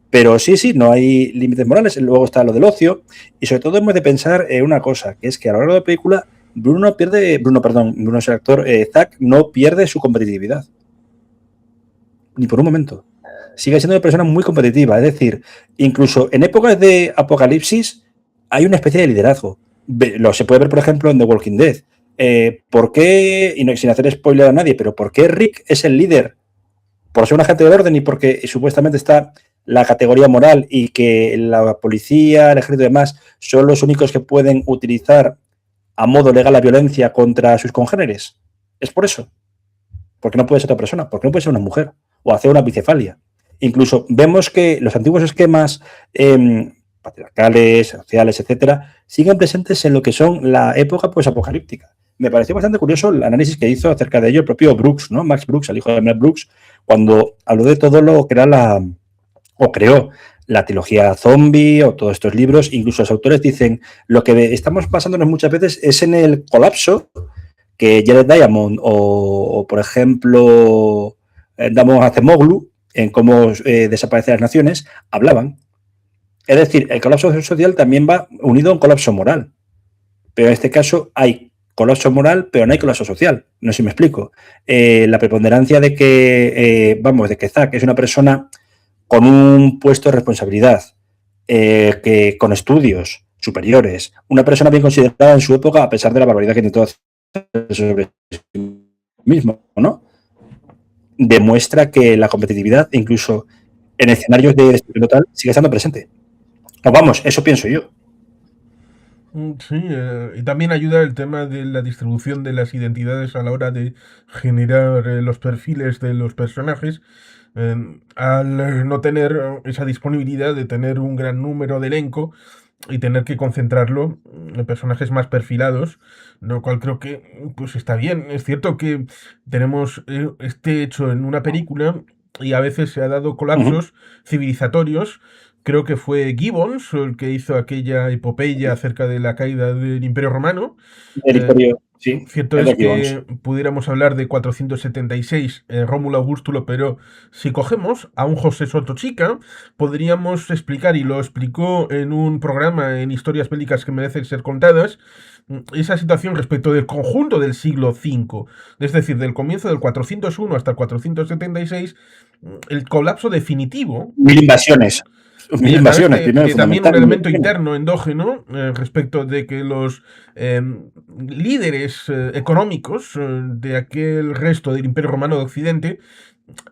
Pero sí, sí, no hay límites morales. Luego está lo del ocio, y sobre todo hemos de pensar en una cosa, que es que a lo largo de la película Bruno es el actor, Zack no pierde su competitividad. Ni por un momento. Sigue siendo una persona muy competitiva. Es decir, incluso en épocas de apocalipsis hay una especie de liderazgo. Se puede ver, por ejemplo, en The Walking Dead. ¿Por qué, y no, sin hacer spoiler a nadie, pero por qué Rick es el líder? Por ser un agente del orden y porque supuestamente está la categoría moral y que la policía, el ejército y demás son los únicos que pueden utilizar a modo legal la violencia contra sus congéneres. Es por eso. Porque no puede ser otra persona, porque no puede ser una mujer o hacer una bicefalia. Incluso vemos que los antiguos esquemas patriarcales, sociales, etcétera, siguen presentes en lo que son la época posapocalíptica. Me pareció bastante curioso el análisis que hizo acerca de ello el propio Brooks, ¿no? Max Brooks, el hijo de Mel Brooks, cuando habló de todo lo que era creó la trilogía zombie o todos estos libros. Incluso los autores dicen lo que estamos basándonos muchas veces es en el colapso que Jared Diamond o por ejemplo, Damon Acemoglu, en cómo desaparecen las naciones, hablaban. Es decir, el colapso social también va unido a un colapso moral. Pero en este caso hay colapso moral, pero no hay colapso social. No sé si me explico. La preponderancia de que Zack es una persona con un puesto de responsabilidad, que con estudios superiores, una persona bien considerada en su época, a pesar de la barbaridad que intentó hacer sobre sí mismo, ¿no? Demuestra que la competitividad, incluso en escenarios de destrucción total, sigue estando presente. O vamos, eso pienso yo. Sí, y también ayuda el tema de la distribución de las identidades a la hora de generar los perfiles de los personajes. Al no tener esa disponibilidad de tener un gran número de elenco y tener que concentrarlo en personajes más perfilados, lo cual creo que pues está bien. Es cierto que tenemos este hecho en una película y a veces se ha dado Ujú. colapsos civilizatorios. Creo que fue Gibbons el que hizo aquella epopeya acerca de la caída del Imperio Romano. El Eh, Imperio, sí, Cierto es Edward Gibbons. que pudiéramos hablar de 476, Rómulo Augustulo, pero si cogemos a un José Sotochica, podríamos explicar, y lo explicó en un programa en Historias Bélicas que merecen ser contadas, esa situación respecto del conjunto del siglo V, es decir, del comienzo del 401 hasta el 476, el colapso definitivo. Mil invasiones. Mil Y a través invasiones, primero, de también un fundamental. Mil elemento invasiones. interno endógeno respecto de que los eh, líderes económicos de aquel resto del Imperio Romano de Occidente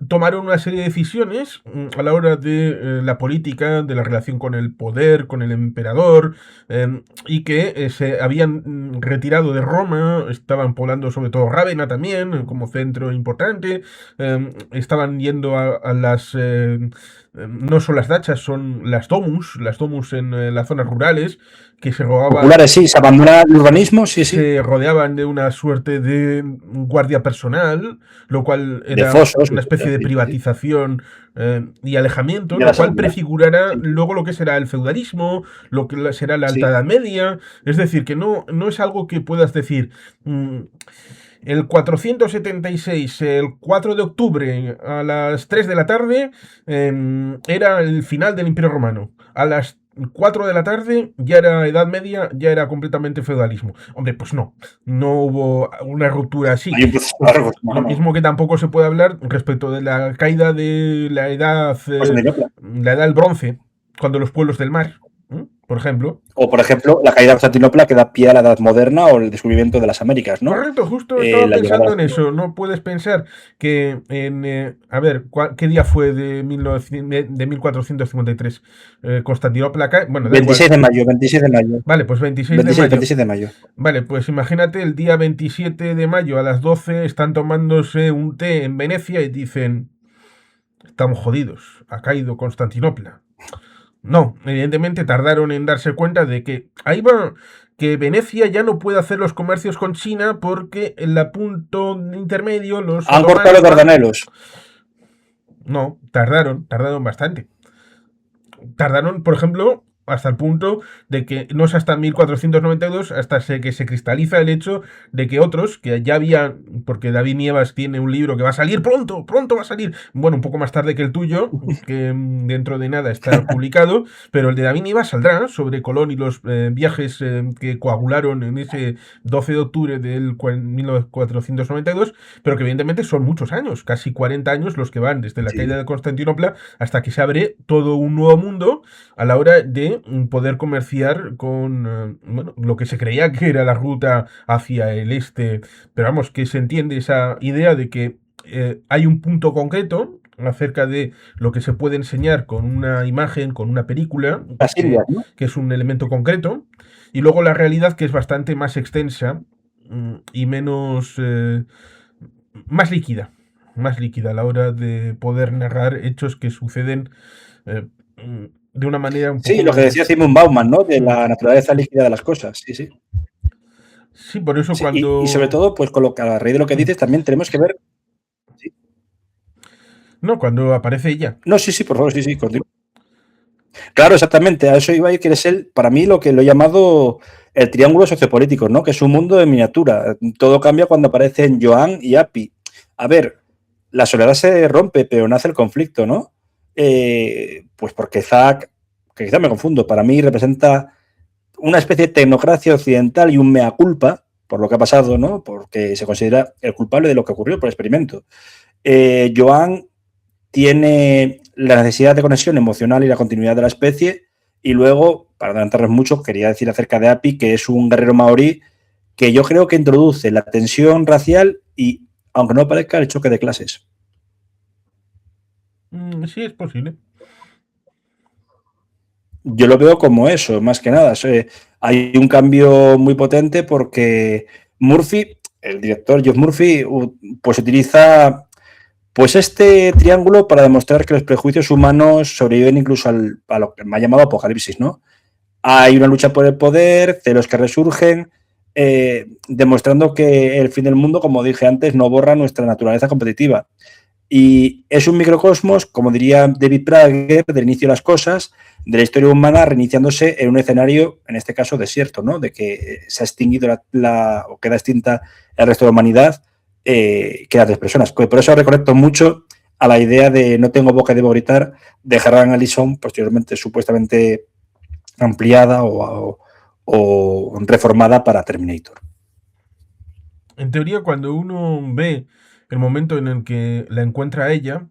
tomaron una serie de decisiones a la hora de la política, de la relación con el poder, con el emperador, y que se habían retirado de Roma, estaban poblando sobre todo Rávena también, como centro importante, estaban yendo a las... no son las dachas, son las domus en las zonas rurales, que se robaban Populares, sí, se abandona el urbanismo, sí, sí. se rodeaban de una suerte de guardia personal, lo cual De era fosos, una especie de sí, sí, sí. privatización y alejamiento, De lo la cual seguridad. prefigurará Sí, luego lo que será el feudalismo, lo que será la Alta sí. Edad Media, es decir, que no es algo que puedas decir... el 476, el 4 de octubre a las 3 de la tarde, era el final del Imperio Romano. A las 4 de la tarde ya era Edad Media, ya era completamente feudalismo. Hombre, pues no hubo una ruptura así. Hay un proceso largo, no, Lo no. mismo que tampoco se puede hablar respecto de la caída de Pues la edad del bronce, cuando los pueblos del mar, por ejemplo. o, por ejemplo, la caída de Constantinopla que da pie a la Edad Moderna o el descubrimiento de las Américas, ¿no? Correcto, justo estaba La llegada pensando de en los eso. No puedes pensar que en... a ver, ¿qué día fue de, 1900 de 1453? Constantinopla cae... Bueno, da igual. 26 de mayo, 26 de mayo. Vale, pues 26 de 26, mayo. 26 de mayo. Vale, pues imagínate el día 27 de mayo a las 12 están tomándose un té en Venecia y dicen, estamos jodidos, ha caído Constantinopla. No, evidentemente tardaron en darse cuenta de que ahí va, que Venecia ya no puede hacer los comercios con China porque el punto intermedio, los Han cortado otomanos los van... Dardanelos. No, tardaron bastante. Tardaron, por ejemplo, hasta el punto de que no es hasta 1492 hasta que se cristaliza el hecho de que otros, que ya había, porque David Nievas tiene un libro que va a salir pronto, pronto va a salir, bueno, un poco más tarde que el tuyo, que dentro de nada está publicado, pero el de David Nievas saldrá sobre Colón y los viajes que coagularon en ese 12 de octubre del 1492, pero que evidentemente son muchos años, casi 40 años los que van desde la caída Sí. de Constantinopla hasta que se abre todo un nuevo mundo a la hora de poder comerciar con bueno, lo que se creía que era la ruta hacia el este. Pero vamos, que se entiende esa idea de que hay un punto concreto acerca de lo que se puede enseñar con una imagen, con una película, Las Indias, ¿no? que es un elemento concreto, y luego la realidad que es bastante más extensa y menos... más líquida a la hora de poder narrar hechos que suceden eh, de una manera un Sí, poco lo que decía más... Simon Bauman, ¿no? De la naturaleza líquida de las cosas. Sí, sí. Sí, por eso Sí, y sobre cuando... todo, pues a la raíz de lo que dices, también tenemos que ver. Sí. No, cuando aparece ella. No, sí, sí, por favor, sí, sí, continúa. Claro, exactamente, a eso iba a ir, que es para mí lo que lo he llamado el triángulo sociopolítico, ¿no? Que es un mundo de miniatura. Todo cambia cuando aparecen Joan y Api. A ver, la soledad se rompe, pero nace el conflicto, ¿no? Pues porque Zack, que quizá me confundo, para mí representa una especie de tecnocracia occidental y un mea culpa por lo que ha pasado, ¿no? Porque se considera el culpable de lo que ocurrió por el experimento. Joan tiene la necesidad de conexión emocional y la continuidad de la especie. Y luego, para adelantarnos mucho, quería decir acerca de Api, que es un guerrero maorí que yo creo que introduce la tensión racial y, aunque no parezca, el choque de clases. Sí, es posible. Yo lo veo como eso, más que nada. hay un cambio muy potente porque Murphy, el director Geoff Murphy, pues utiliza pues este triángulo para demostrar que los prejuicios humanos sobreviven incluso a lo que me ha llamado apocalipsis, ¿no? Hay una lucha por el poder, celos que resurgen, demostrando que el fin del mundo, como dije antes, no borra nuestra naturaleza competitiva. Y es un microcosmos, como diría David Prager, del inicio de las cosas, de la historia humana reiniciándose en un escenario, en este caso desierto, ¿no? De que se ha extinguido o queda extinta el resto de la humanidad, quedan 3 personas. Por eso reconecto mucho a la idea de no tengo boca y debo gritar, de Harlan Ellison, posteriormente supuestamente ampliada o reformada para Terminator. En teoría, cuando uno ve el momento en el que la encuentra a ella,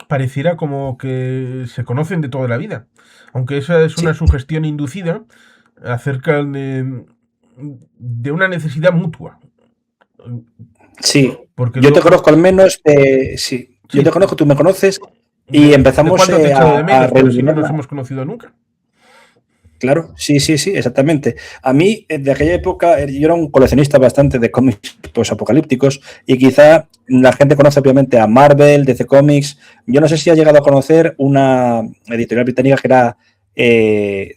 pareciera como que se conocen de toda la vida. Aunque esa es una Sí, sugestión inducida acerca de una necesidad mutua. sí. Porque Yo te luego, conozco al menos, sí. Yo te sí, conozco, tú me conoces y de empezamos cuánto te echo de a menos, pero si no nos revivirla. hemos conocido nunca. Claro, sí, sí, sí, exactamente. A mí, de aquella época, yo era un coleccionista bastante de cómics posapocalípticos y quizá la gente conoce obviamente a Marvel, DC Comics. Yo no sé si ha llegado a conocer una editorial británica que era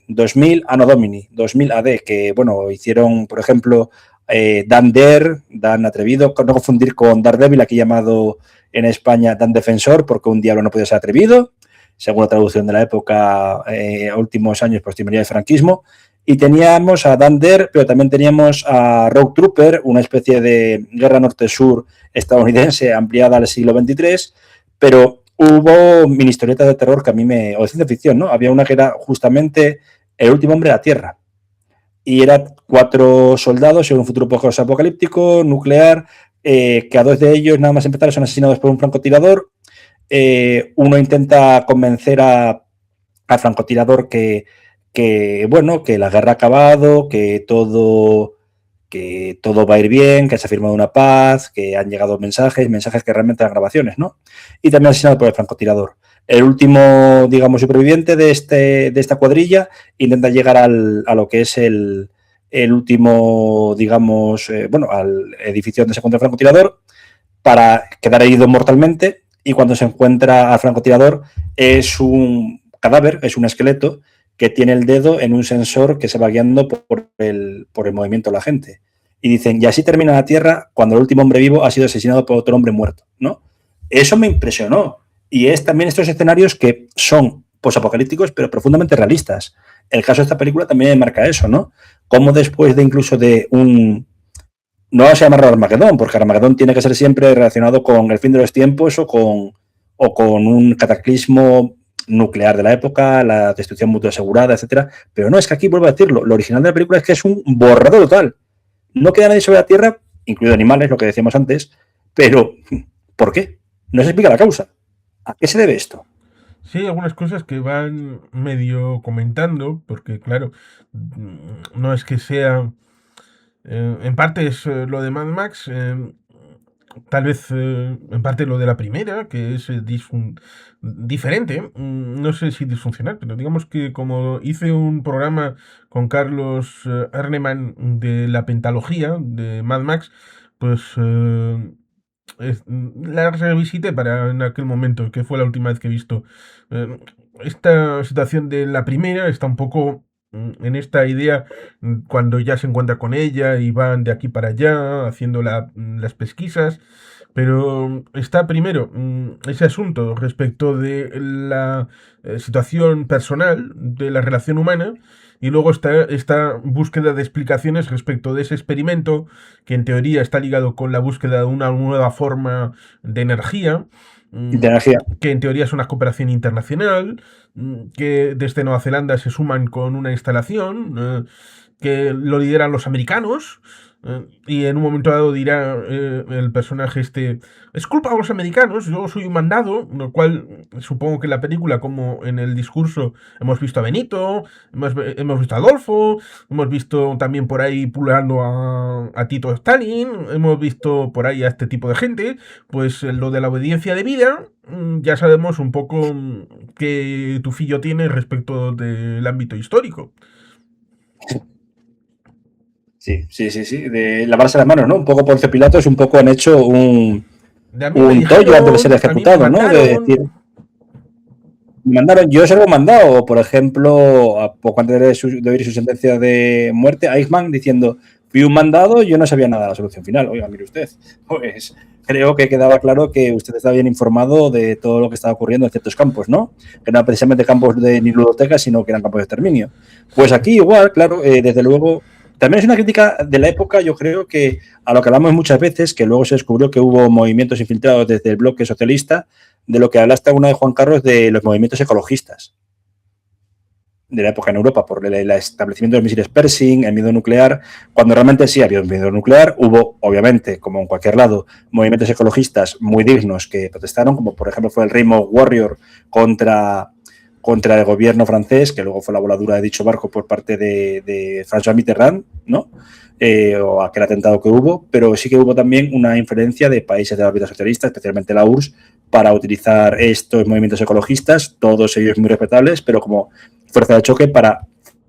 2000 Anno Domini, 2000 AD, que, bueno, hicieron, por ejemplo, Dan Atrevido, no confundir con Daredevil, aquí llamado en España Dan Defensor, porque un diablo no puede ser atrevido según la traducción de la época, últimos años, post-memoria del franquismo. Y teníamos a Dander, pero también teníamos a Rogue Trooper, una especie de guerra norte-sur estadounidense ampliada al siglo XXIII, pero hubo mini historietas de terror que a mí o de ciencia ficción, ¿no? Había una que era justamente El último hombre de la Tierra. Y eran 4 soldados en un futuro post-apocalíptico, nuclear, que a 2 de ellos, nada más empezar, son asesinados por un francotirador. Uno intenta convencer al francotirador bueno, que la guerra ha acabado, que todo va a ir bien, que se ha firmado una paz, que han llegado mensajes que realmente eran grabaciones, ¿no? Y también asesinado por el francotirador. El último, digamos, superviviente de esta cuadrilla intenta llegar a lo que es el último, digamos, bueno, al edificio donde se encuentra el francotirador para quedar herido mortalmente y cuando se encuentra al francotirador es un cadáver, es un esqueleto que tiene el dedo en un sensor que se va guiando por el movimiento de la gente. Y dicen, y así termina la Tierra cuando el último hombre vivo ha sido asesinado por otro hombre muerto, ¿no? Eso me impresionó. Y es también estos escenarios que son posapocalípticos, pero profundamente realistas. El caso de esta película también marca eso, ¿no? Cómo después de incluso de no se llama Armagedón, porque Armagedón tiene que ser siempre relacionado con el fin de los tiempos o con un cataclismo nuclear de la época, la destrucción mutua asegurada, etcétera. Pero no, es que aquí vuelvo a decirlo, lo original de la película es que es un borrado total. No queda nadie sobre la Tierra, incluido animales, lo que decíamos antes, pero ¿por qué? No se explica la causa. ¿A qué se debe esto? Sí, hay algunas cosas que van medio comentando, porque claro, no es que sea. En parte es lo de Mad Max, tal vez en parte lo de la primera, que es diferente, no sé si disfuncional, pero digamos que como hice un programa con Carlos Erneman de la pentalogía de Mad Max, pues la revisité para en aquel momento, que fue la última vez que he visto. Eh, Esta situación de la primera está un poco en esta idea cuando ya se encuentra con ella y van de aquí para allá haciendo las pesquisas. Pero está primero ese asunto respecto de la situación personal de la relación humana y luego está esta búsqueda de explicaciones respecto de ese experimento que en teoría está ligado con la búsqueda de una nueva forma de energía, De energía. que en teoría es una cooperación internacional, que desde Nueva Zelanda se suman con una instalación, que lo lideran los americanos, y en un momento dado dirá el personaje este, es culpa de los americanos, yo soy un mandado, lo cual supongo que en la película como en el discurso hemos visto a Benito, hemos visto a Adolfo, hemos visto también por ahí pulando a Tito Stalin, hemos visto por ahí a este tipo de gente, pues lo de la obediencia de vida, ya sabemos un poco qué tufillo tiene respecto del ámbito histórico. Sí, sí, sí, sí. De lavarse las manos, ¿no? Un poco Poncio Pilatos, un poco han hecho un A mí me tollo antes de ser dijeron, a mí me ejecutado, ¿no? De decir, mandaron. me mandaron, yo se lo he mandado, por ejemplo, a poco antes de oír su sentencia de muerte, a Eichmann diciendo, fui un mandado, yo no sabía nada de la solución final. Oiga, mire usted, pues creo que quedaba claro que usted está bien informado de todo lo que estaba ocurriendo en ciertos campos, ¿no? Que no eran precisamente campos de ni ludoteca, sino que eran campos de exterminio. Pues aquí igual, claro, desde luego, también es una crítica de la época, yo creo que a lo que hablamos muchas veces, que luego se descubrió que hubo movimientos infiltrados desde el bloque socialista, de lo que hablaste alguna de Juan Carlos de los movimientos ecologistas de la época en Europa por el establecimiento de los misiles Pershing, el miedo nuclear, cuando realmente sí había un miedo nuclear, hubo, obviamente, como en cualquier lado, movimientos ecologistas muy dignos que protestaron, como por ejemplo fue el Rainbow Warrior contra el gobierno francés, que luego fue la voladura de dicho barco por parte de François Mitterrand, ¿no? O aquel atentado que hubo, pero sí que hubo también una inferencia de países de la órbita socialista, especialmente la URSS, para utilizar estos movimientos ecologistas, todos ellos muy respetables, pero como fuerza de choque para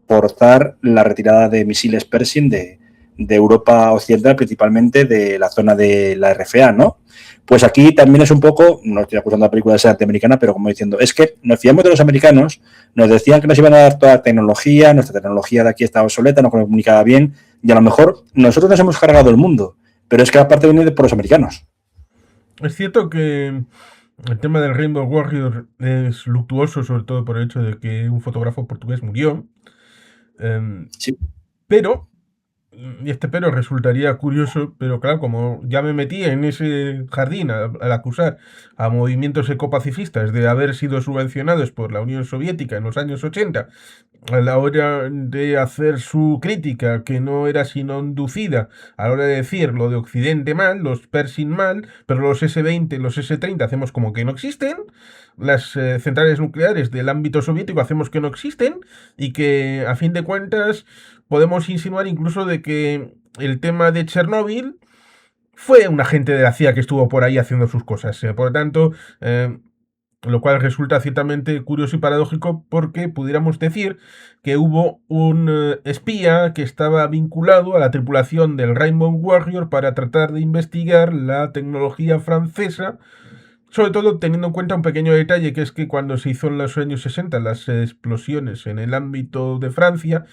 forzar la retirada de misiles Pershing de Europa Occidental, principalmente de la zona de la RFA, ¿no? Pues aquí también es un poco, no estoy acusando a la película de ser antiamericana, pero como diciendo, es que nos fiamos de los americanos, nos decían que nos iban a dar toda la tecnología, nuestra tecnología de aquí estaba obsoleta, no comunicaba bien, y a lo mejor nosotros nos hemos cargado el mundo, pero es que aparte viene por los americanos. Es cierto que el tema del Rainbow Warrior es luctuoso, sobre todo por el hecho de que un fotógrafo portugués murió. Sí. Pero, y este pero resultaría curioso, pero claro, como ya me metí en ese jardín al acusar a movimientos ecopacifistas de haber sido subvencionados por la Unión Soviética en los años 80, a la hora de hacer su crítica, que no era sino inducida a la hora de decir lo de Occidente mal, los Pershing mal, pero los S-20, los S-30 hacemos como que no existen, las centrales nucleares del ámbito soviético hacemos que no existen, y que a fin de cuentas podemos insinuar incluso de que el tema de Chernóbil fue un agente de la CIA que estuvo por ahí haciendo sus cosas. Por lo tanto, lo cual resulta ciertamente curioso y paradójico porque pudiéramos decir que hubo un espía que estaba vinculado a la tripulación del Rainbow Warrior para tratar de investigar la tecnología francesa, sobre todo teniendo en cuenta un pequeño detalle, que es que cuando se hizo en los años 60 las explosiones en el ámbito de Francia,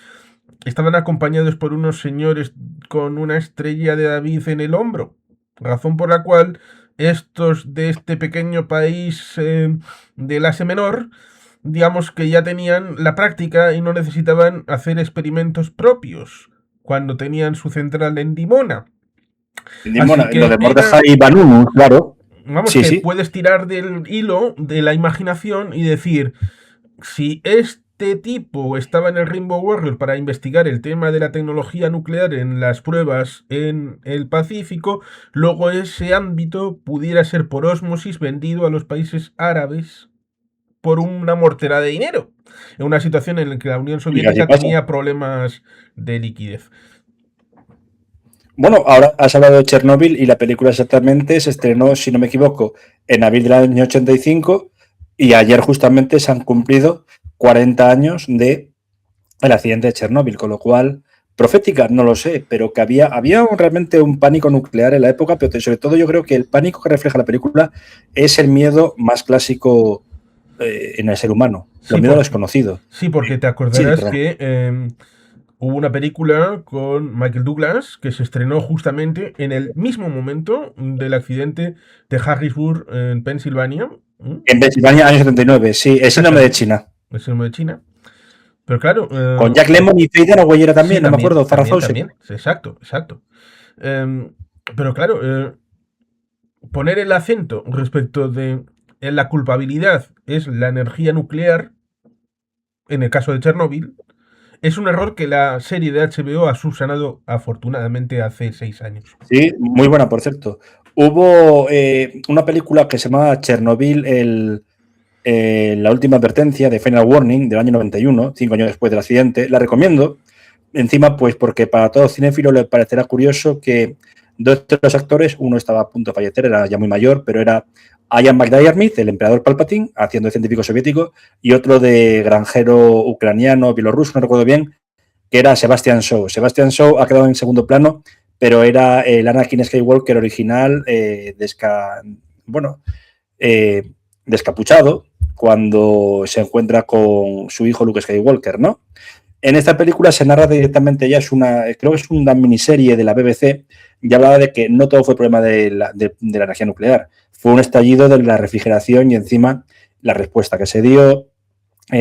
estaban acompañados por unos señores con una estrella de David en el hombro, razón por la cual estos de este pequeño país del Asia Menor, digamos que ya tenían la práctica y no necesitaban hacer experimentos propios cuando tenían su central en Dimona. Así Lo que de mira, Mordejai y Vanunu, claro. vamos, Sí, que sí. puedes tirar del hilo de la imaginación y decir, si este tipo estaba en el Rainbow Warrior para investigar el tema de la tecnología nuclear en las pruebas en el Pacífico, luego ese ámbito pudiera ser por ósmosis vendido a los países árabes por una mortera de dinero, en una situación en la que la Unión Y así Soviética pasa. tenía problemas de liquidez. Bueno, ahora has hablado de Chernóbil y la película exactamente se estrenó, si no me equivoco, en abril del año 85 y ayer justamente se han cumplido 40 años de el accidente de Chernóbil, con lo cual, profética, no lo sé, pero que había realmente un pánico nuclear en la época, pero sobre todo yo creo que el pánico que refleja la película es el miedo más clásico en el ser humano, Sí, los miedos porque, desconocidos. sí, porque te Sí, acordarás perdón. que hubo una película con Michael Douglas que se estrenó justamente en el mismo momento del accidente de Harrisburg en Pensilvania. En Pensilvania, año 79, sí, es síndrome de Exactamente, China. es el de China. Pero claro, Con Jack Lemmon y Faye Dunaway sí, también, no me acuerdo, Farrah Fawcett. también, exacto, exacto. Pero claro, poner el acento respecto de la culpabilidad es la energía nuclear, en el caso de Chernóbil, es un error que la serie de HBO ha subsanado afortunadamente hace 6 años. Sí, muy buena, por cierto. Hubo una película que se llama Chernobyl, la última advertencia de Final Warning del año 91, 5 años después del accidente. La recomiendo. Encima, pues porque para todo cinéfilo le parecerá curioso que dos de los actores, uno estaba a punto de fallecer, era ya muy mayor, pero era Ian McDiarmid, el emperador Palpatine, haciendo de científico soviético, y otro de granjero ucraniano, bielorruso, no recuerdo bien, que era Sebastian Shaw. Sebastian Shaw ha quedado en segundo plano, pero era el Anakin Skywalker original, bueno, descapuchado, cuando se encuentra con su hijo Luke Skywalker, ¿no? En esta película se narra directamente, ya creo que es una miniserie de la BBC, y hablaba de que no todo fue problema de la energía nuclear, fue un estallido de la refrigeración y encima la respuesta que se dio,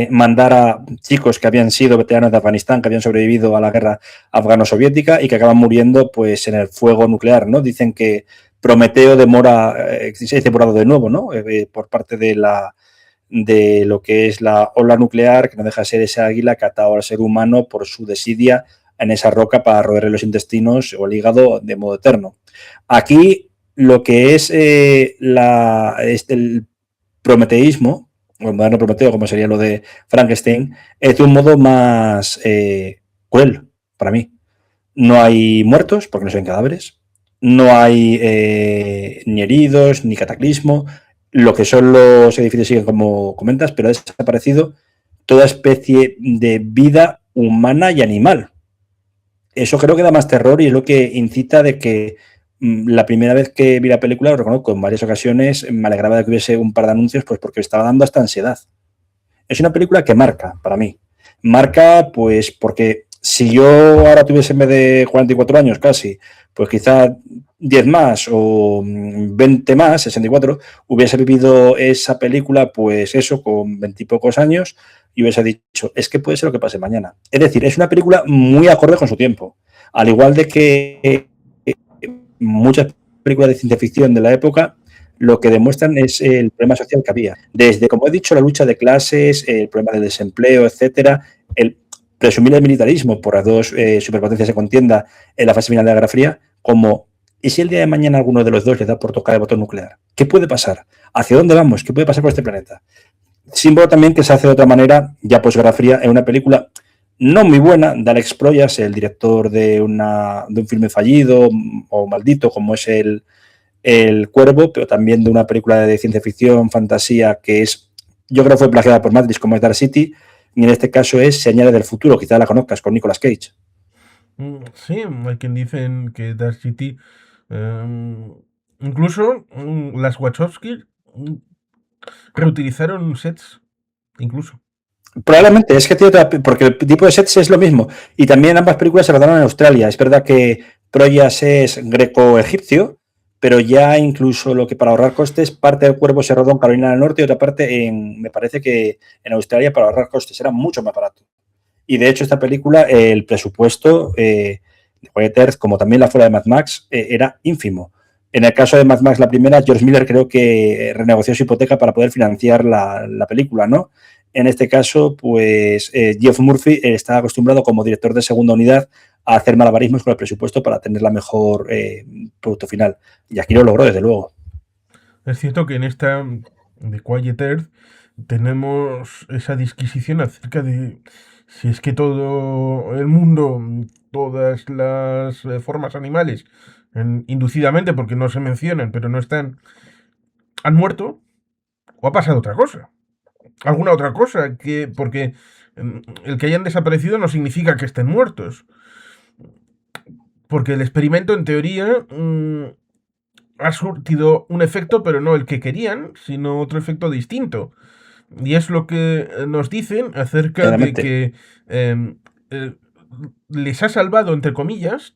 mandar a chicos que habían sido veteranos de Afganistán, que habían sobrevivido a la guerra afgano-soviética y que acaban muriendo pues en el fuego nuclear, ¿no? Dicen que Prometeo es devorado de nuevo, ¿no? Por parte de lo que es la ola nuclear, que no deja de ser ese águila que ha atado al ser humano por su desidia en esa roca para roerle los intestinos o el hígado de modo eterno. Aquí lo que es el prometeísmo, o el moderno Prometeo, como sería lo de Frankenstein, es de un modo más cruel para mí. No hay muertos, porque no se ven cadáveres, no hay ni heridos, ni cataclismo, lo que son los edificios siguen como comentas, pero ha desaparecido toda especie de vida humana y animal. Eso creo que da más terror y es lo que incita de que la primera vez que vi la película, lo reconozco, en varias ocasiones me alegraba de que hubiese un par de anuncios, pues porque me estaba dando hasta ansiedad. Es una película que marca, para mí. Marca, pues, porque si yo ahora tuviese en vez de 44 años casi, pues quizá 10 más o 20 más, 64, hubiese vivido esa película, pues eso, con 20 y pocos años, y hubiese dicho, es que puede ser lo que pase mañana. Es decir, es una película muy acorde con su tiempo. Al igual de que muchas películas de ciencia ficción de la época lo que demuestran es el problema social que había. Desde, como he dicho, la lucha de clases, el problema del desempleo, etcétera, el presumible militarismo por las dos superpotencias de contienda en la fase final de la Guerra Fría, como ¿y si el día de mañana alguno de los dos le da por tocar el botón nuclear? ¿Qué puede pasar? ¿Hacia dónde vamos? ¿Qué puede pasar con este planeta? Símbolo también que se hace de otra manera, ya Guerra Fría, en una película no muy buena, de Alex Proyas, el director de un filme fallido o maldito como es el Cuervo, pero también de una película de ciencia ficción, fantasía, que es, yo creo que fue plagiada por Matrix como es Dark City, y en este caso es Señales del Futuro, quizá la conozcas, con Nicolas Cage. Sí, hay quien dicen que Dark City, incluso las Wachowski reutilizaron sets, incluso. Probablemente, es que tiene otra, porque el tipo de sets es lo mismo. Y también ambas películas se rodaron en Australia. Es verdad que Proyas es greco-egipcio, pero ya incluso lo que para ahorrar costes, parte del Cuervo se rodó en Carolina del Norte y otra parte me parece que en Australia para ahorrar costes era mucho más barato. Y de hecho esta película, el presupuesto de Quiet Earth, como también la fuera de Mad Max, era ínfimo. En el caso de Mad Max, la primera, George Miller creo que renegoció su hipoteca para poder financiar la película, ¿no? En este caso, pues Geoff Murphy está acostumbrado como director de segunda unidad a hacer malabarismos con el presupuesto para tener la mejor producto final. Y aquí lo logró, desde luego. Es cierto que en esta de Quiet Earth tenemos esa disquisición acerca de si es que todo el mundo, todas las formas animales, inducidamente porque no se mencionan, pero no están, han muerto o ha pasado otra cosa. Alguna otra cosa, porque el que hayan desaparecido no significa que estén muertos. Porque el experimento, en teoría, ha surtido un efecto, pero no el que querían, sino otro efecto distinto. Y es lo que nos dicen acerca Claramente. de que les ha salvado, entre comillas,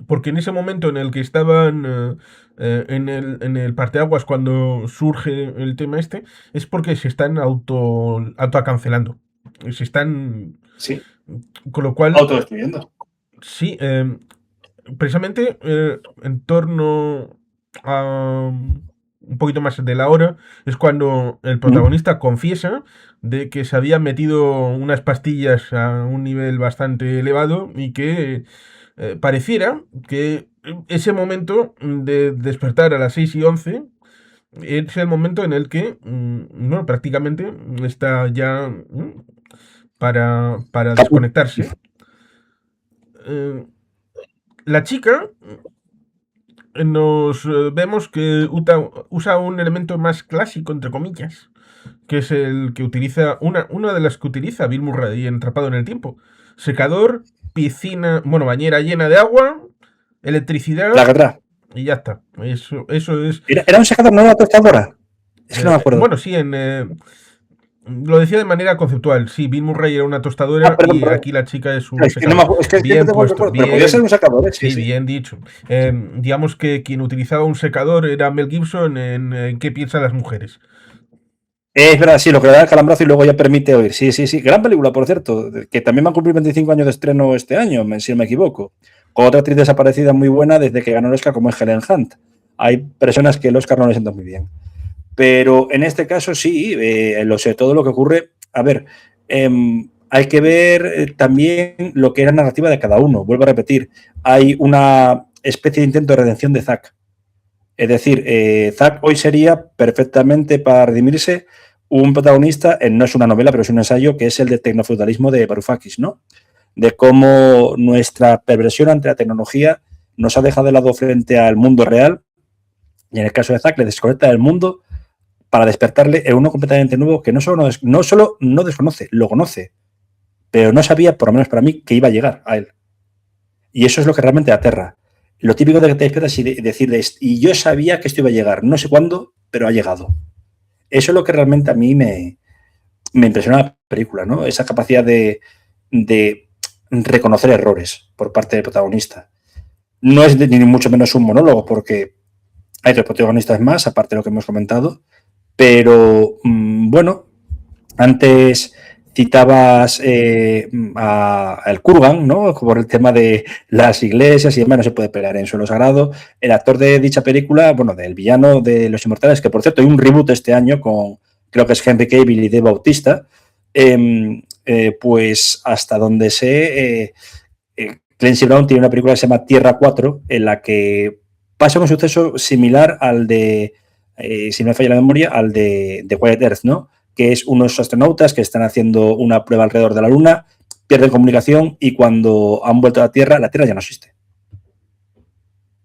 porque en ese momento en el que estaban en el parteaguas cuando surge el tema este, es porque se están autocancelando. Se están... Sí. Con lo cual... Autodestruyendo. Sí, precisamente en torno a un poquito más de la hora es cuando el protagonista confiesa de que se había metido unas pastillas a un nivel bastante elevado y que pareciera que ese momento de despertar a las 6:11 es el momento en el que bueno, prácticamente está ya para desconectarse. La chica nos vemos que usa un elemento más clásico, entre comillas, que es el que utiliza, una de las que utiliza Bill Murray en Atrapado en el Tiempo. secador, piscina, bueno, bañera llena de agua, electricidad Tragadra. y ya está. Eso es. ¿Era un secador, no era una tostadora? Es que no me acuerdo. Bueno, sí, lo decía de manera conceptual. Sí, Bill Murray era una Ah, tostadora perdón, y perdón. aquí la chica es un Es que no secador. me, es que no Bien tengo el puesto, recuerdo, pero podía ser bien. un secador, ¿eh? Sí, Sí, sí. bien dicho. Digamos que quien utilizaba un secador era Mel Gibson en ¿Qué piensan las mujeres? Es verdad, sí, lo que le da el calambrazo y luego ya permite oír. Sí, sí, sí. Gran película, por cierto, que también va a cumplir 25 años de estreno este año, si no me equivoco. Con otra actriz desaparecida muy buena desde que ganó el Oscar, como es Helen Hunt. Hay personas que el Oscar no le sientan muy bien. Pero en este caso sí, lo sé, todo lo que ocurre. A ver, hay que ver también lo que era narrativa de cada uno. Vuelvo a repetir, hay una especie de intento de redención de Zack. Es decir, Zack hoy sería perfectamente para redimirse un protagonista, no es una novela, pero es un ensayo, que es el de tecnofeudalismo de Varoufakis, ¿no? De cómo nuestra perversión ante la tecnología nos ha dejado de lado frente al mundo real, y en el caso de Zack le desconecta del mundo para despertarle en uno completamente nuevo que no solo no desconoce, lo conoce, pero no sabía, por lo menos para mí, que iba a llegar a él. Y eso es lo que realmente aterra. Lo típico de que te despiertas y decir, y yo sabía que esto iba a llegar, no sé cuándo, pero ha llegado. Eso es lo que realmente a mí me impresiona la película, ¿no? Esa capacidad de reconocer errores por parte del protagonista. No es ni mucho menos un monólogo, porque hay tres protagonistas más, aparte de lo que hemos comentado, pero bueno, antes citabas al Kurgan, ¿no? Por el tema de las iglesias y demás, no se puede pelear en suelo sagrado. El actor de dicha película, bueno, del villano de Los Inmortales, que por cierto hay un reboot este año con, creo que es Henry Cavill y Dave Bautista, pues hasta donde sé, Clancy Brown tiene una película que se llama Tierra 4, en la que pasa un suceso similar al de, si no me falla la memoria, al de Quiet Earth, ¿no? Que es unos astronautas que están haciendo una prueba alrededor de la Luna, pierden comunicación y cuando han vuelto a la Tierra ya no existe.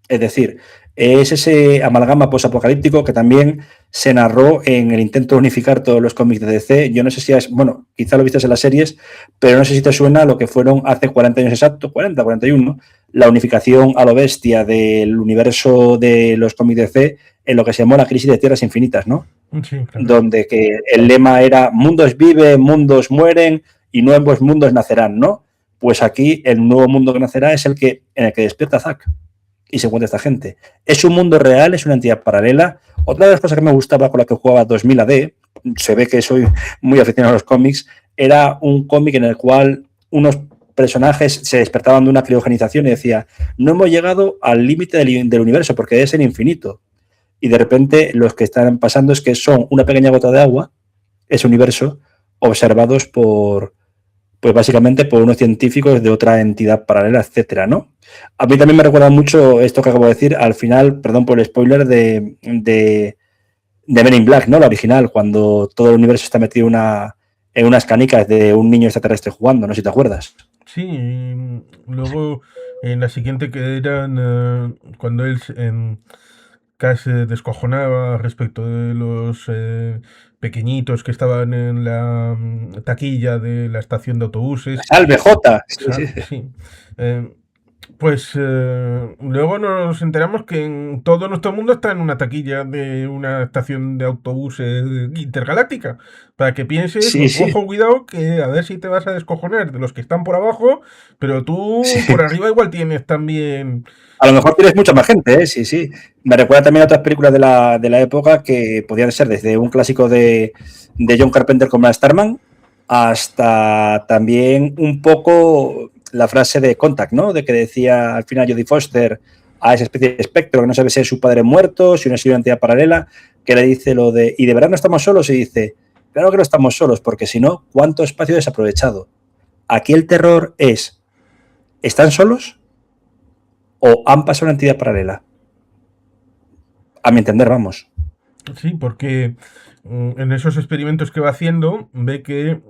Es decir, es ese amalgama posapocalíptico que también se narró en el intento de unificar todos los cómics de DC. Yo no sé si es, bueno, quizá lo viste en las series, pero no sé si te suena lo que fueron hace 40 años exacto, 40, 41, la unificación a lo bestia del universo de los cómics de DC en lo que se llamó la crisis de tierras infinitas, ¿no? Sí, claro. Donde que el lema era mundos viven, mundos mueren y nuevos mundos nacerán, ¿no? Pues aquí el nuevo mundo que nacerá es el que en el que despierta Zack y se encuentra esta gente. Es un mundo real, es una entidad paralela. Otra de las cosas que me gustaba con la que jugaba 2000 AD, se ve que soy muy aficionado a los cómics, era un cómic en el cual unos personajes se despertaban de una criogenización y decía, no hemos llegado al límite del universo porque es el infinito. Y de repente los que están pasando es que son una pequeña gota de agua, ese universo, observados por, pues básicamente por unos científicos de otra entidad paralela, etcétera, ¿no? A mí también me recuerda mucho esto que acabo de decir, al final, perdón por el spoiler, de Men in Black, ¿no? La original, cuando todo el universo está metido en unas canicas de un niño extraterrestre jugando, no sé si te acuerdas. Sí, y luego en la siguiente que eran cuando él casi descojonaba respecto de los pequeñitos que estaban en la taquilla de la estación de autobuses. Salve J. Sí, sí. Sí. Eh, pues luego nos enteramos que en todo nuestro mundo está en una taquilla de una estación de autobuses intergaláctica. Para que pienses, Sí, sí. ojo, cuidado, que a ver si te vas a descojonar de los que están por abajo, pero tú Sí. por arriba igual tienes también. A lo mejor tienes mucha más gente, ¿eh? Sí, sí. Me recuerda también a otras películas de la época que podían ser desde un clásico de John Carpenter como Starman hasta también un poco la frase de Contact, ¿no? De que decía al final Jodie Foster a esa especie de espectro que no sabe si es su padre muerto, si una entidad paralela, que le dice lo de, ¿y de verdad no estamos solos? Y dice, claro que no estamos solos, porque si no, ¿cuánto espacio desaprovechado? Aquí el terror es, ¿están solos? ¿O han pasado una entidad paralela? A mi entender, vamos. Sí, porque en esos experimentos que va haciendo ve que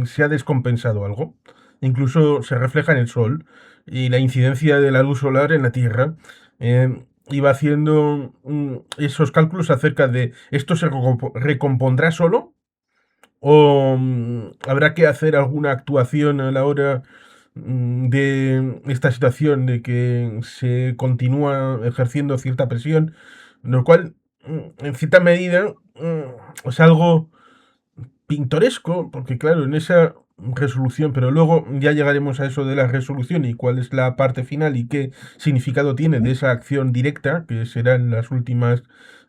se ha descompensado algo. Incluso se refleja en el Sol y la incidencia de la luz solar en la Tierra. Y va haciendo esos cálculos acerca de esto se recompondrá solo o habrá que hacer alguna actuación a la hora de esta situación de que se continúa ejerciendo cierta presión, lo cual, en cierta medida, es algo pintoresco, porque claro, en esa resolución, pero luego ya llegaremos a eso de la resolución y cuál es la parte final y qué significado tiene de esa acción directa, que será en las últimas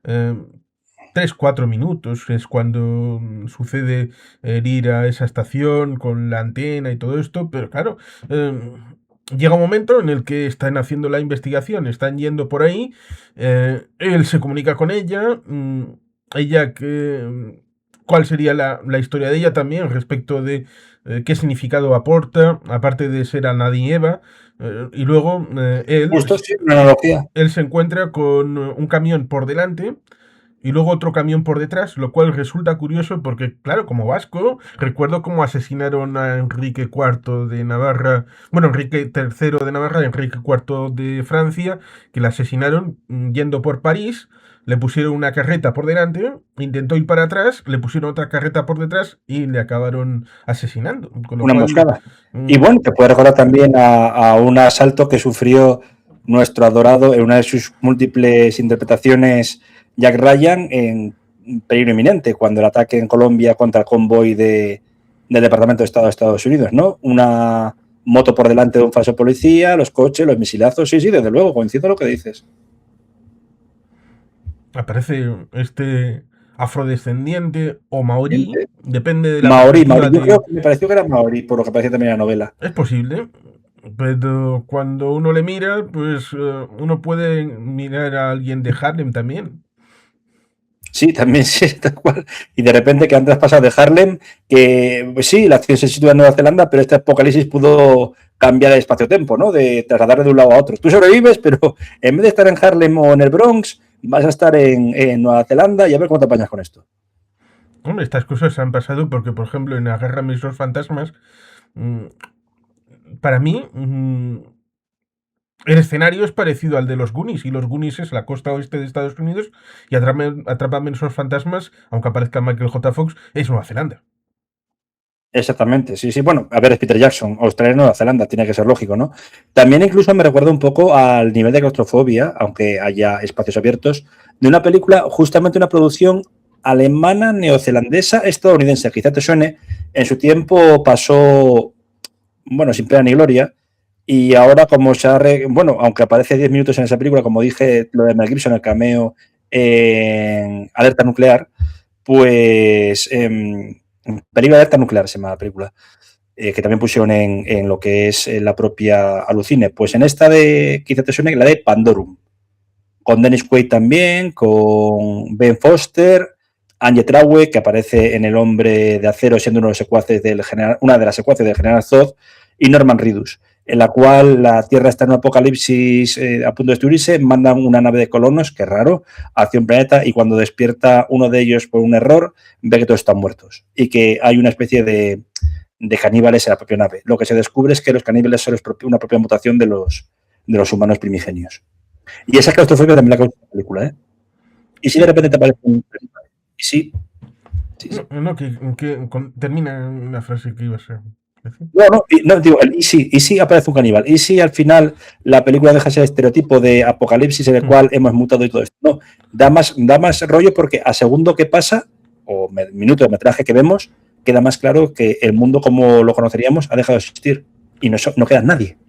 3-4 minutos, es cuando sucede el ir a esa estación con la antena y todo esto, pero claro, llega un momento en el que están haciendo la investigación, están yendo por ahí, él se comunica con ella, ella que cuál sería la historia de ella también respecto de qué significado aporta, aparte de ser Adán y Eva, y luego Justo, sí, una analogía. él se encuentra con un camión por delante y luego otro camión por detrás, lo cual resulta curioso porque, claro, como vasco, recuerdo cómo asesinaron a Enrique IV de Navarra, bueno, Enrique III de Navarra, Enrique IV de Francia, que le asesinaron yendo por París, le pusieron una carreta por delante, intentó ir para atrás, le pusieron otra carreta por detrás y le acabaron asesinando. Con lo Una cual, emboscada. Y mm, bueno, te puede recordar también a un asalto que sufrió nuestro adorado en una de sus múltiples interpretaciones, Jack Ryan, en Peligro Inminente, cuando el ataque en Colombia contra el convoy del Departamento de Estado de Estados Unidos, ¿no? Una moto por delante de un falso policía, los coches, los misilazos, sí, desde luego, coincido lo que dices. aparece este afrodescendiente o maorí, depende de la Maori, perspectiva Maori. Yo de... creo que me pareció que era Maori, por lo que parecía también en la novela. Es posible, pero cuando uno le mira, pues uno puede mirar a alguien de Harlem también. Sí, también sí, tal cual. Y de repente que antes pasado de Harlem, que pues sí, la acción se sitúa en Nueva Zelanda, pero este apocalipsis pudo cambiar el espacio-tiempo, ¿no? De trasladarle de un lado a otro. Tú sobrevives, pero en vez de estar en Harlem o en el Bronx, vas a estar en Nueva Zelanda y a ver cómo te apañas con esto. Hombre, estas cosas han pasado porque, por ejemplo, en Agárrame esos fantasmas, mm, para mí, el escenario es parecido al de los Goonies, y los Goonies es la costa oeste de Estados Unidos, y Atrápame esos fantasmas, aunque aparezca Michael J. Fox, es Nueva Zelanda. Exactamente, sí, sí. Bueno, a ver, es Peter Jackson, Australia, Nueva Zelanda, tiene que ser lógico, ¿no? También incluso me recuerda un poco al nivel de claustrofobia, aunque haya espacios abiertos, de una película, justamente una producción alemana, neozelandesa, estadounidense. Quizá te suene, en su tiempo pasó, bueno, sin pena ni gloria, y ahora como se ha... Bueno, aunque aparece 10 minutos en esa película, como dije, lo de Mel Gibson, el cameo en Alerta Nuclear, pues... Peligro de alerta nuclear se llama la película, que también pusieron en lo que es la propia Alucine. Pues en esta de, quizá te suene, la de Pandorum, con Dennis Quaid también, con Ben Foster, Anya Traue, que aparece en El Hombre de Acero siendo uno de los secuaces del general, una de las secuaces del general Zod, y Norman Reedus, en la cual la Tierra está en un apocalipsis a punto de destruirse, mandan una nave de colonos, que raro, hacia un planeta, y cuando despierta uno de ellos por un error, ve que todos están muertos y que hay una especie de caníbales en la propia nave. Lo que se descubre es que los caníbales son una propia mutación de los humanos primigenios. Y esa claustrofobia también la causa la película, ¿eh? Y si de repente te aparece un... Y sí, sí, sí. No, no, termina una frase que iba a ser. No, digo, y si aparece un caníbal, y si al final la película deja ese estereotipo de apocalipsis en el cual hemos mutado y todo esto. No, da más rollo porque a segundo que pasa, o minuto de metraje que vemos, queda más claro que el mundo como lo conoceríamos ha dejado de existir y no queda nadie.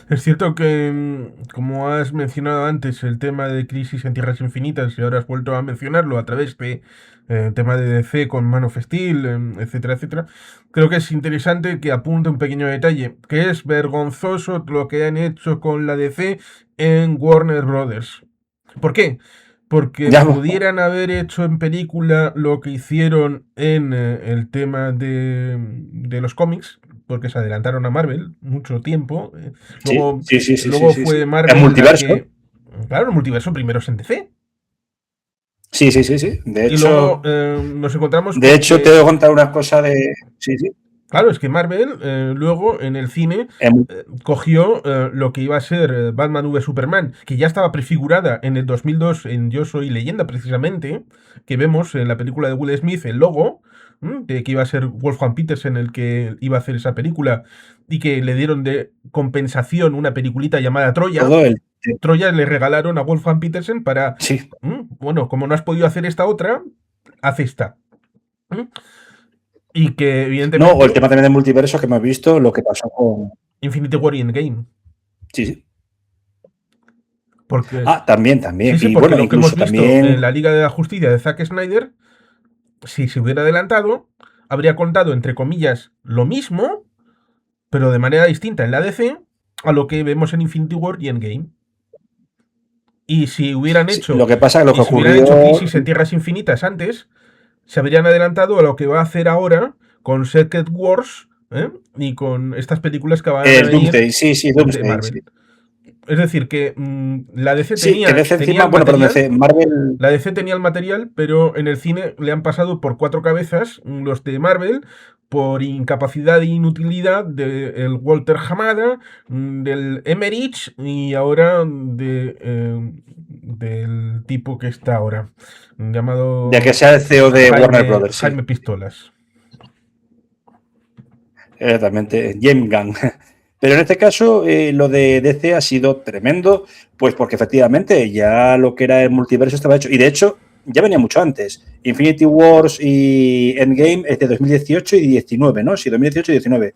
Es cierto que, como has mencionado antes, el tema de Crisis en Tierras Infinitas, y ahora has vuelto a mencionarlo a través de tema de DC con Man of Steel, etcétera, etcétera, creo que es interesante que apunte un pequeño detalle, que es vergonzoso lo que han hecho con la DC en Warner Brothers. ¿Por qué? Porque Ya, pudieran haber hecho en película lo que hicieron en el tema de los cómics, porque se adelantaron a Marvel mucho tiempo. sí, Luego, sí, sí, sí, sí, luego sí, sí. fue El Marvel la multiverso. que. Claro, el multiverso primero es en DC. Sí, sí, sí, sí. Y luego nos encontramos De con hecho, te que. voy a contar una cosa de. Sí, sí. Claro, es que Marvel luego en el cine El- cogió lo que iba a ser Batman v Superman, que ya estaba prefigurada en el 2002 en Yo Soy Leyenda precisamente, que vemos en la película de Will Smith el logo, de que iba a ser Wolfgang Petersen el que iba a hacer esa película y que le dieron de compensación una peliculita llamada Troya. Todo el... Troya le regalaron a Wolfgang Petersen para, Sí. bueno, como no has podido hacer esta otra, haz esta. ¿Mm? Y que No, o el evidentemente tema también del multiverso que hemos visto, lo que pasó con... Infinity War y Endgame. Sí, sí. Porque, Ah, también, también. sí, sí, Y porque bueno, lo que hemos incluso visto en también la Liga de la Justicia de Zack Snyder, si se hubiera adelantado, habría contado, entre comillas, lo mismo, pero de manera distinta en la DC a lo que vemos en Infinity War y Endgame. Y si hubieran sí, lo hecho, que pasa, lo que y si hubieran hecho ocurrió... Crisis en Tierras Infinitas antes, se habrían adelantado a lo que va a hacer ahora con Secret Wars, ¿eh? Y con estas películas que van a El venir Doomsday, sí, sí, de Doomsday, sí. Marvel. Es decir, que la DC Sí, que DC tenía encima, el bueno, perdón, material. DC, Marvel... La DC tenía el material, pero en el cine le han pasado por cuatro cabezas los de Marvel por incapacidad e inutilidad del Walter Hamada, del Emmerich y ahora del tipo que está ahora, De que llamado sea el CEO de Warner Brothers, sí. Jaime Pistolas. Exactamente, James Gunn. Pero en este caso, lo de DC ha sido tremendo, pues porque efectivamente ya lo que era el multiverso estaba hecho. Y de hecho, ya venía mucho antes. Infinity Wars y Endgame es de 2018 y 19, ¿no? Sí, 2018 y 19.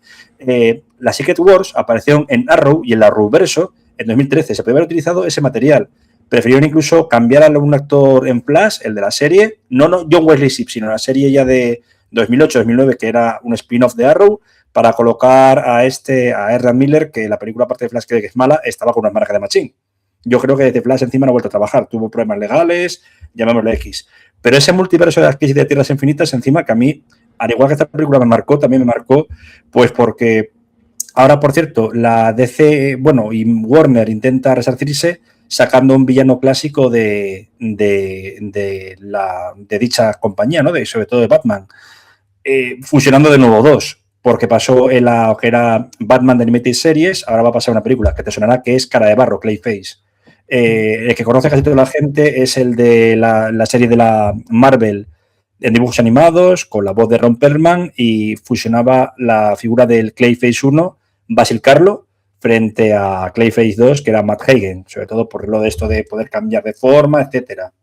La Secret Wars apareció en Arrow y en la Arrowverso en 2013. Se podía haber utilizado ese material. Prefirieron incluso cambiar a un actor en Flash, el de la serie, no John Wesley Shipp, sino la serie ya de 2008-2009, que era un spin-off de Arrow, para colocar a Ezra Miller, que la película, aparte de Flash, que es mala, estaba con una marca de machín. Yo creo que desde Flash encima no ha vuelto a trabajar, tuvo problemas legales, llamémosle X. Pero ese multiverso de las crisis de Tierras Infinitas, encima, que a mí, al igual que esta película me marcó, también me marcó, pues porque ahora, por cierto, la DC, bueno, y Warner intenta resarcirse sacando un villano clásico de dicha compañía, ¿no? Sobre todo de Batman. Fusionando de nuevo dos, porque pasó en la que era Batman de Animated Series, ahora va a pasar una película que te sonará, que es Cara de Barro, Clayface. El que conoce casi toda la gente es el de la serie de la Marvel en dibujos animados, con la voz de Ron Perlman, y fusionaba la figura del Clayface 1, Basil Carlo, frente a Clayface 2, que era Matt Hagen, sobre todo por lo de esto de poder cambiar de forma, etcétera.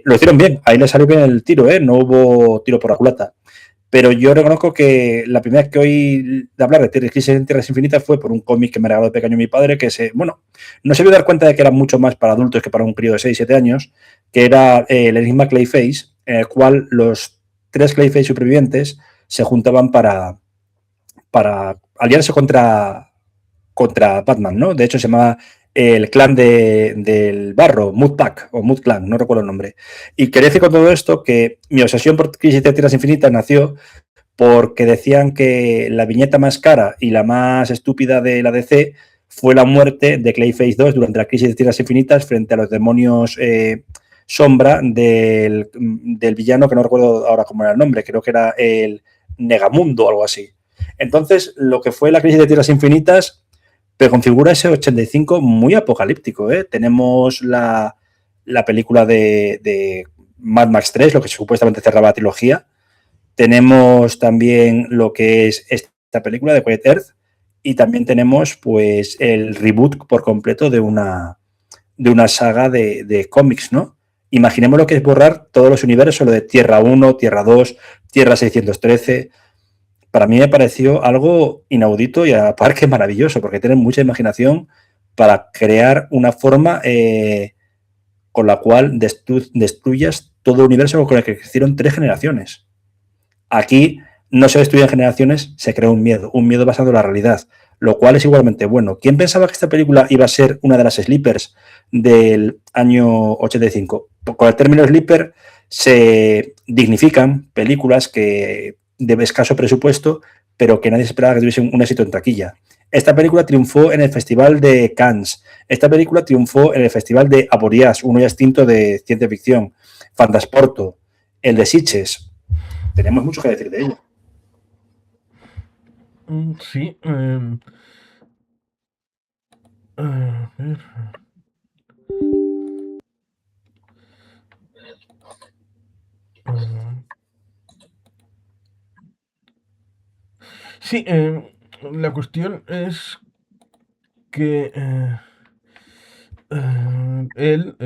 Lo hicieron bien, ahí le salió bien el tiro, no hubo tiro por la culata. Pero yo reconozco que la primera vez que oí de hablar de Crisis en Tierras Infinitas fue por un cómic que me regaló de pequeño mi padre, que no se dio dar cuenta de que era mucho más para adultos que para un crío de 6-7 años, que era el enigma Clayface, en el cual los tres Clayface supervivientes se juntaban para aliarse contra Batman, ¿no? De hecho, se llamaba el clan del barro, Mud Pack o Mud Clan, no recuerdo el nombre. Y quería decir con todo esto que mi obsesión por Crisis de Tierras Infinitas nació porque decían que la viñeta más cara y la más estúpida de la DC fue la muerte de Clayface 2 durante la Crisis de Tierras Infinitas frente a los demonios sombra del villano, que no recuerdo ahora cómo era el nombre, creo que era el Negamundo o algo así. Entonces, lo que fue la Crisis de Tierras Infinitas pero configura ese 85 muy apocalíptico. Tenemos la película de Mad Max 3, lo que supuestamente cerraba la trilogía. Tenemos también lo que es esta película de Quiet Earth y también tenemos pues el reboot por completo de una saga de cómics, ¿no? Imaginemos lo que es borrar todos los universos, lo de Tierra 1, Tierra 2, Tierra 613. Para mí me pareció algo inaudito y aparte maravilloso, porque tienen mucha imaginación para crear una forma con la cual destruyas todo el universo con el que crecieron 3 generaciones. Aquí no se destruyen generaciones, se crea un miedo basado en la realidad, lo cual es igualmente bueno. ¿Quién pensaba que esta película iba a ser una de las sleepers del año 85? Con el término sleeper se dignifican películas que de escaso presupuesto, pero que nadie esperaba que tuviesen un éxito en taquilla. Esta película triunfó en el Festival de Cannes. Esta película triunfó en el Festival de Avoriaz, uno ya extinto de ciencia ficción. Fantasporto, el de Sitges. Tenemos mucho que decir de ello. Sí. A ver. Sí, la cuestión es que él,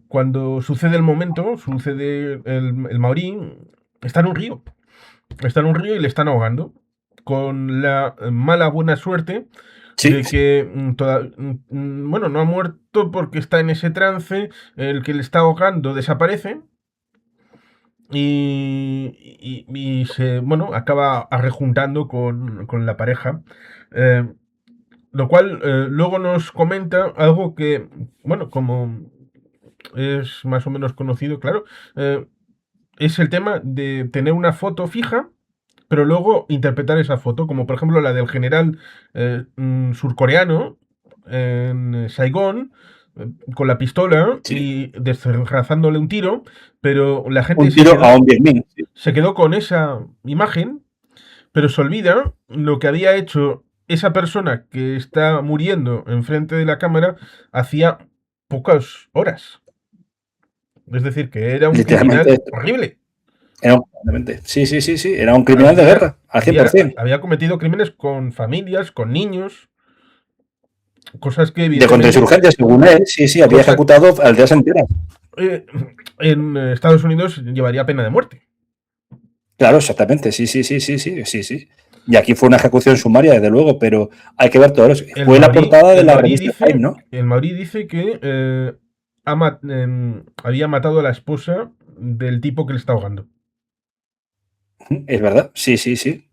cuando sucede el momento, sucede el maorí, está en un río. Está en un río y le están ahogando. Con la mala buena suerte Sí, de que, bueno, no ha muerto porque está en ese trance, el que le está ahogando desaparece y se, bueno, acaba arrejuntando con la pareja. Eh, lo cual luego nos comenta algo que, bueno, como es más o menos conocido, claro, eh, es el tema de tener una foto fija, pero luego interpretar esa foto, como por ejemplo la del general surcoreano en Saigón, con la pistola sí. y descerrazándole un tiro, pero la gente Un tiro a un Viet Minh. Sí. se quedó con esa imagen, pero se olvida lo que había hecho esa persona que está muriendo enfrente de la cámara hacía pocas horas. Es decir, que era un Literalmente criminal esto. horrible. Sí, sí, sí, sí. Era un criminal de Había, guerra, al 100%. había cometido crímenes con familias, con niños, cosas que De evidentemente, contrainsurgencia, según él, sí, sí, había cosa, ejecutado aldeas enteras. eh, en Estados Unidos llevaría pena de muerte. Claro, exactamente. Sí, sí, sí, sí, sí, sí, sí. Y aquí fue una ejecución sumaria, desde luego, pero hay que ver todo eso. Fue la portada de la revista Time, ¿no? El Mauri dice que había matado a la esposa del tipo que le está ahogando. Es verdad, sí, sí, sí.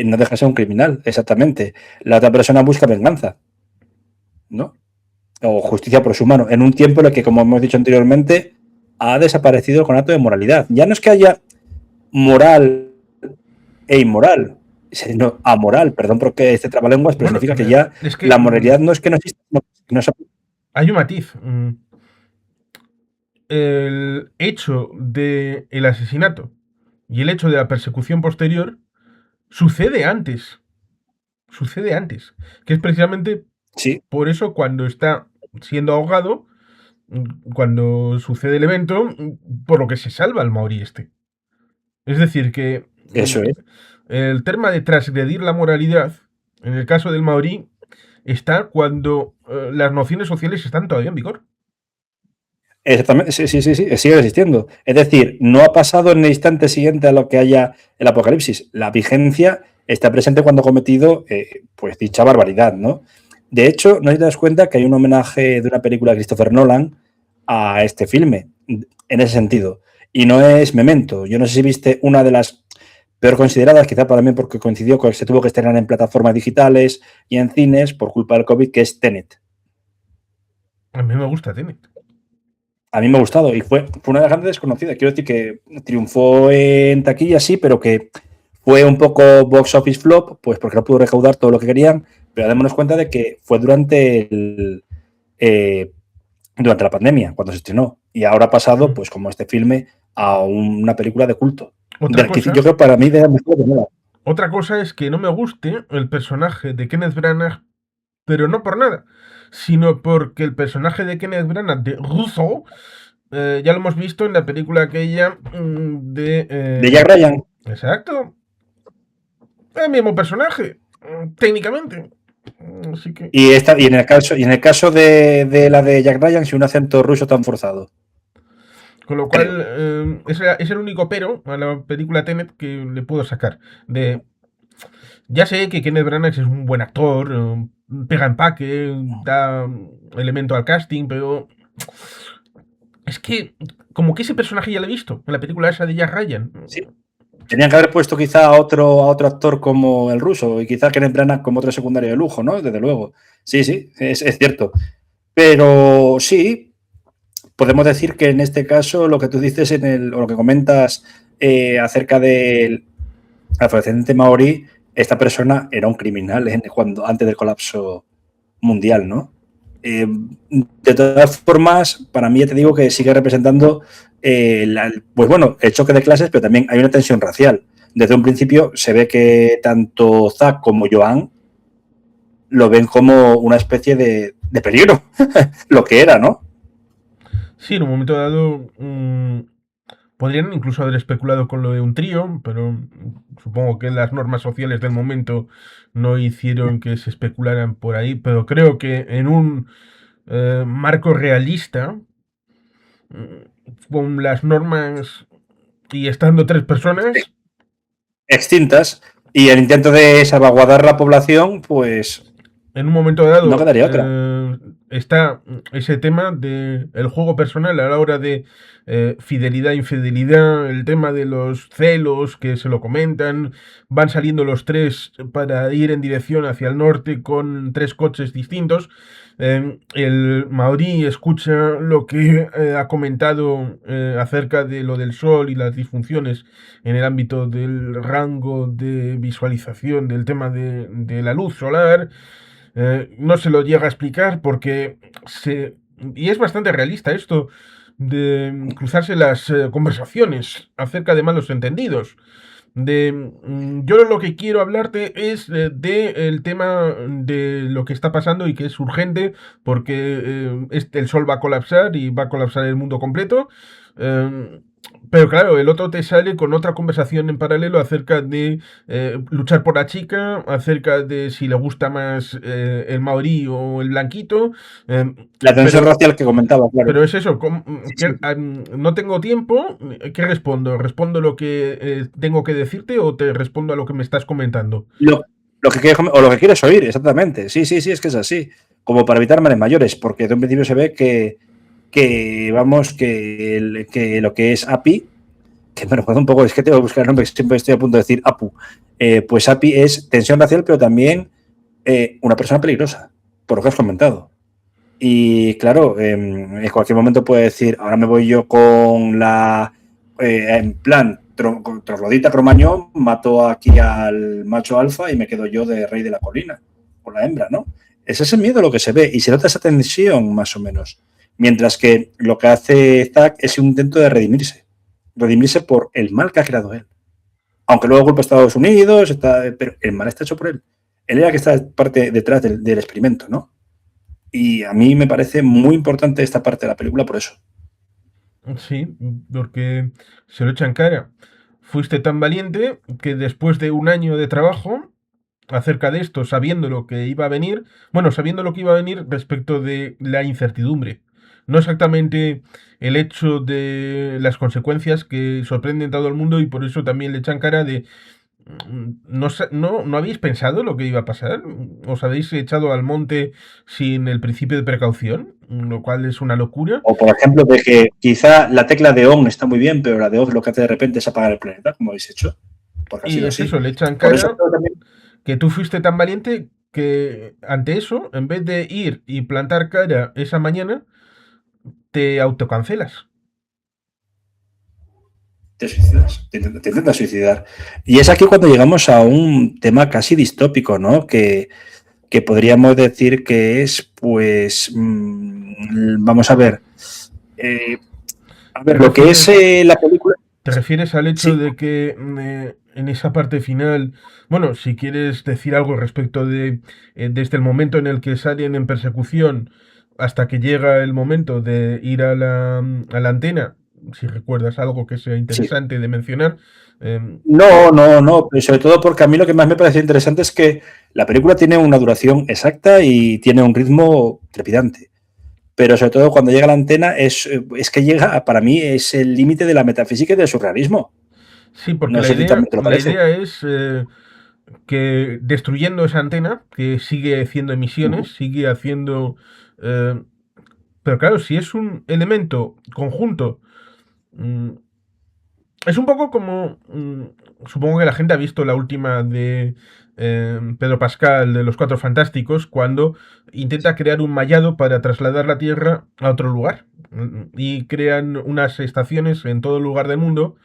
No deja de ser un criminal, exactamente. La otra persona busca venganza, ¿no? O justicia por su mano, en un tiempo en el que, como hemos dicho anteriormente, ha desaparecido el conato de moralidad. Ya no es que haya moral e inmoral, sino amoral, perdón porque este trabalenguas, pero Bueno, significa que ya es que la moralidad no es que no exista, sino que no se... hay un matiz. El hecho del el asesinato y el hecho de la persecución posterior sucede antes. Sucede antes. Que es precisamente Sí, por eso cuando está siendo ahogado, cuando sucede el evento, por lo que se salva el maorí este. Es decir, que eso es. el tema de transgredir la moralidad, en el caso del maorí, está cuando las nociones sociales están todavía en vigor. Exactamente, sí, sí, sí, sí, sigue existiendo. Es decir, no ha pasado en el instante siguiente a lo que haya el apocalipsis. La vigencia está presente cuando ha cometido pues dicha barbaridad, ¿no? De hecho, no te das cuenta que hay un homenaje de una película de Christopher Nolan a este filme, en ese sentido. Y no es Memento. Yo no sé si viste una de las peor consideradas, quizá para mí porque coincidió con que se tuvo que estrenar en plataformas digitales y en cines por culpa del COVID, que es Tenet. A mí me gusta Tenet. A mí me ha gustado y fue una de las grandes desconocidas. Quiero decir que triunfó en taquilla, sí, pero que fue un poco box office flop, pues porque no pudo recaudar todo lo que querían, pero démonos cuenta de que fue eh, durante la pandemia, cuando se estrenó, y ahora ha pasado, pues como este filme, a una película de culto, Otra del que cosa, yo creo para mí de la mejor de nueva. otra cosa es que no me guste el personaje de Kenneth Branagh, pero no por nada, sino porque el personaje de Kenneth Branagh de Russo ya lo hemos visto en la película aquella de... De Jack Ryan. exacto, el mismo personaje, técnicamente. Así que... Y en el caso de la de Jack Ryan, si un acento ruso tan forzado, Con lo creo. cual, es el único pero a la película Tenet que le puedo sacar. De, ya sé que Kenneth Branagh es un buen actor, pega empaque, da elemento al casting, pero es que como que ese personaje ya lo he visto en la película esa de Jack Ryan. Sí. Tenían que haber puesto quizá a otro actor como el ruso y quizá Kenneth Branagh como otro secundario de lujo, ¿no? Desde luego. Sí, sí, es cierto. Pero sí, podemos decir que en este caso lo que tú dices o lo que comentas acerca del afrodescendiente maorí, esta persona era un criminal antes del colapso mundial, ¿no? De todas formas, para mí ya te digo que sigue representando pues bueno, el choque de clases, pero también hay una tensión racial. Desde un principio se ve que tanto Zack como Joan lo ven como una especie de peligro, lo que era, ¿no? Sí, en un momento dado, Podrían incluso haber especulado con lo de un trío, pero supongo que las normas sociales del momento no hicieron que se especularan por ahí. Pero creo que en un marco realista, con las normas y estando tres personas, extintas, y el intento de salvaguardar la población, pues en un momento no dado quedaría otra. está ese tema del juego personal a la hora de fidelidad, infidelidad, el tema de los celos que se lo comentan, van saliendo los tres para ir en dirección hacia el norte con tres coches distintos. El maorí escucha lo que ha comentado acerca de lo del sol y las disfunciones en el ámbito del rango de visualización del tema de la luz solar. No se lo llega a explicar porque se... Y es bastante realista esto de cruzarse las conversaciones acerca de malos entendidos. Yo lo que quiero hablarte es del tema de lo que está pasando y que es urgente porque el sol va a colapsar y va a colapsar el mundo completo. Eh, pero claro, el otro te sale con otra conversación en paralelo acerca de luchar por la chica, acerca de si le gusta más el maorí o el blanquito. eh, La tensión pero, racial que comentaba, claro. pero es eso, Sí, sí. no tengo tiempo. ¿Qué respondo? ¿Respondo lo que tengo que decirte o te respondo a lo que me estás comentando? Lo que quieres, o lo que quieres oír, exactamente. Sí, sí, sí, es que es así. Como para evitar males mayores, porque de un principio se ve que lo que es API, que me recuerda un poco, es que tengo que buscar el nombre, que siempre estoy a punto de decir APU. Pues API es tensión racial, pero también una persona peligrosa, por lo que has comentado. Y claro, en cualquier momento puede decir, ahora me voy yo con la, en plan, troglodita cromañón, mato aquí al macho alfa y me quedo yo de rey de la colina, con la hembra, ¿no? Es ese miedo lo que se ve y se nota esa tensión más o menos. Mientras que lo que hace Zack es un intento de redimirse por el mal que ha creado él. Aunque luego culpa a Estados Unidos, pero el mal está hecho por él. Él era el que está parte detrás del experimento, ¿no? Y a mí me parece muy importante esta parte de la película por eso. Sí, porque se lo echan cara. Fuiste tan valiente que después de un año de trabajo acerca de esto, sabiendo lo que iba a venir, bueno, sabiendo lo que iba a venir respecto de la incertidumbre. No exactamente el hecho de las consecuencias que sorprenden a todo el mundo y por eso también le echan cara de ¿no habéis pensado lo que iba a pasar? ¿Os habéis echado al monte sin el principio de precaución? Lo cual es una locura. O por ejemplo, de que quizá la tecla de on está muy bien, pero la de off lo que hace de repente es apagar el planeta, como habéis hecho. Porque ha Y sido es así. eso, le echan Por eso cara creo también. que tú fuiste tan valiente que ante eso, en vez de ir y plantar cara esa mañana, te autocancelas. Te suicidas, te intentas suicidar. Y es aquí cuando llegamos a un tema casi distópico, ¿no? Que podríamos decir que es, pues, vamos a ¿Te ver, lo que es refieres, la película. te refieres al hecho Sí, de que en esa parte final, bueno, si quieres decir algo respecto de desde el momento en el que salen en persecución hasta que llega el momento de ir a la antena, si recuerdas algo que sea sí. interesante de mencionar, eh, No, no, no, pero sobre todo porque a mí lo que más me parece interesante es que la película tiene una duración exacta y tiene un ritmo trepidante. Pero sobre todo cuando llega a la antena es que llega, para mí, es el límite de la metafísica y del surrealismo. sí, porque No sé si también te lo la parece. idea es que destruyendo esa antena, que sigue haciendo emisiones, sigue haciendo... eh, pero claro, si es un elemento conjunto, mm, es un poco como... supongo que la gente ha visto la última de Pedro Pascal de Los Cuatro Fantásticos, cuando intenta crear un mallado para trasladar la Tierra a otro lugar. Y crean unas estaciones en todo lugar del mundo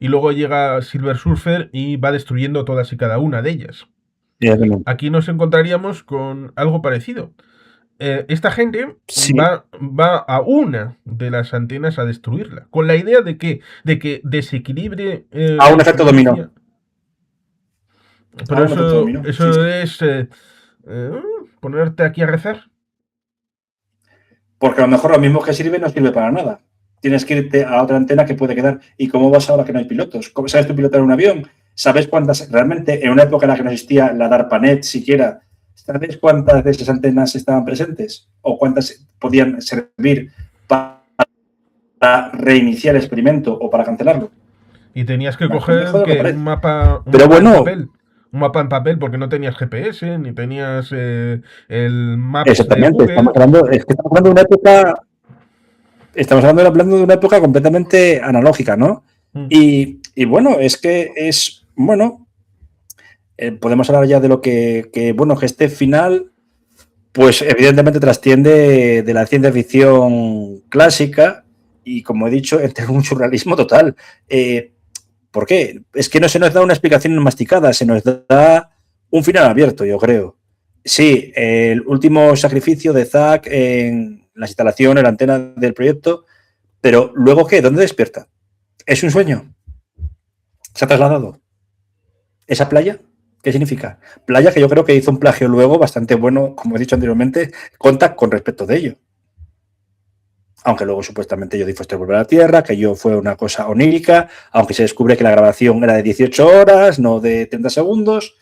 y luego llega Silver Surfer y va destruyendo todas y cada una de ellas. Aquí nos encontraríamos con algo parecido. Esta gente Sí, va a una de las antenas a destruirla, con la idea de que desequilibre a la un efecto dominó. frecuencia. A Pero un efecto dominó, sí, eso sí. es eh, ponerte aquí a rezar. Porque a lo mejor lo mismo que sirve no sirve para nada. Tienes que irte a otra antena que puede quedar. ¿Y cómo vas ahora que no hay pilotos? ¿Cómo sabes tú pilotar un avión? ¿Sabes cuántas, realmente, en una época en la que no existía la DARPANET siquiera, ¿sabes cuántas de esas antenas estaban presentes? ¿O cuántas podían servir para reiniciar el experimento o para cancelarlo? Y tenías que Me coger jodo que que parece. un mapa Pero en bueno, papel. Un mapa en papel porque no tenías GPS, ni tenías el Maps de exactamente, Google. estamos hablando de una época, hablando de una época completamente analógica, ¿no? Mm. Y bueno, es que es, bueno, podemos hablar ya de lo bueno, que este final, pues evidentemente trasciende de la ciencia ficción clásica y, como he dicho, entre un surrealismo total. ¿Por qué? Es que no se nos da una explicación masticada, se nos da un final abierto, yo creo. Sí, el último sacrificio de Zack en las instalaciones, la antena del proyecto, pero luego, ¿qué? ¿Dónde despierta? ¿Es un sueño? ¿Se ha trasladado? ¿Esa playa? ¿Qué significa? Playa que yo creo que hizo un plagio luego bastante bueno, como he dicho anteriormente, Contact con respecto de ello. Aunque luego supuestamente Jodie Foster vuelve a la Tierra, que yo fue una cosa onírica, aunque se descubre que la grabación era de 18 horas, no de 30 segundos.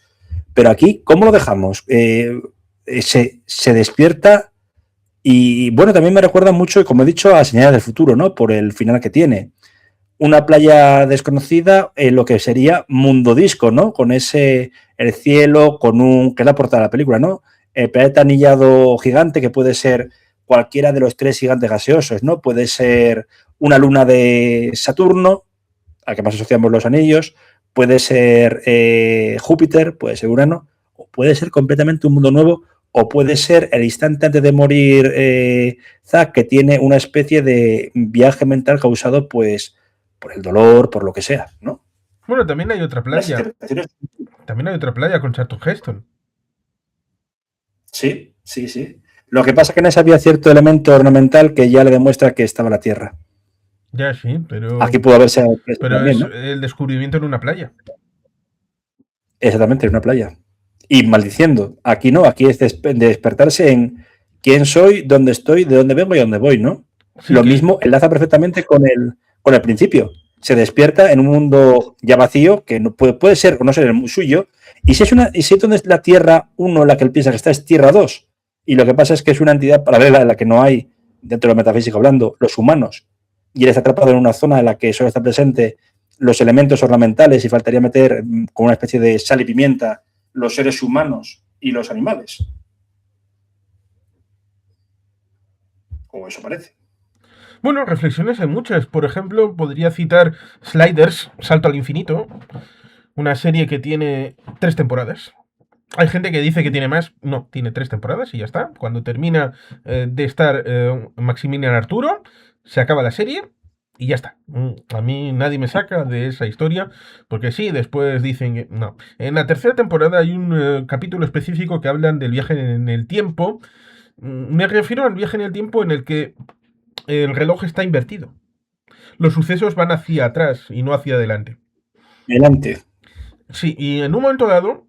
Pero aquí, ¿cómo lo dejamos? Se despierta y, bueno, también me recuerda mucho, como he dicho, a Señales del Futuro, ¿no? Por el final que tiene. Una playa desconocida en lo que sería Mundo Disco, ¿no? Con ese, el cielo, con un, que es la portada de la película, ¿no? El planeta anillado gigante que puede ser cualquiera de los 3 gigantes gaseosos, ¿no? Puede ser una luna de Saturno, a que más asociamos los anillos, puede ser Júpiter, puede ser Urano, o puede ser completamente un mundo nuevo, o puede ser el instante antes de morir Zack, que tiene una especie de viaje mental causado, pues, por el dolor, por lo que sea, ¿no? Bueno, también hay otra Las playa. interpretaciones. También hay otra playa con Charlton Heston. Sí, sí, sí. Lo que pasa es que en esa había cierto elemento ornamental que ya le demuestra que estaba la Tierra. Ya, sí, Aquí pudo haberse pero también, es ¿no? el descubrimiento en una playa. Exactamente, en una playa. Y maldiciendo. Aquí no, aquí es de despertarse en quién soy, dónde estoy, de dónde vengo y a dónde voy, ¿no? Sí, Lo que mismo enlaza perfectamente con el principio. Se despierta en un mundo ya vacío, que no puede ser o no ser el suyo, y si es donde es la Tierra 1 la que él piensa que está, es Tierra 2. Y lo que pasa es que es una entidad paralela en la que no hay, dentro de lo metafísico hablando, los humanos. Y él está atrapado en una zona en la que solo está presente los elementos ornamentales y faltaría meter con una especie de sal y pimienta los seres humanos y los animales. O eso parece. bueno, reflexiones hay muchas. Por ejemplo, podría citar Sliders, Salto al Infinito, una serie que tiene 3 temporadas. Hay gente que dice que tiene más. No, tiene 3 temporadas y ya está. Cuando termina de estar Maximilian Arturo, se acaba la serie y ya está. A mí nadie me saca de esa historia. Porque sí, después dicen que no. En la tercera temporada hay un capítulo específico que hablan del viaje en el tiempo. Me refiero al viaje en el tiempo en el que el reloj está invertido. Los sucesos van hacia atrás y no hacia adelante. Adelante. Sí, y en un momento dado,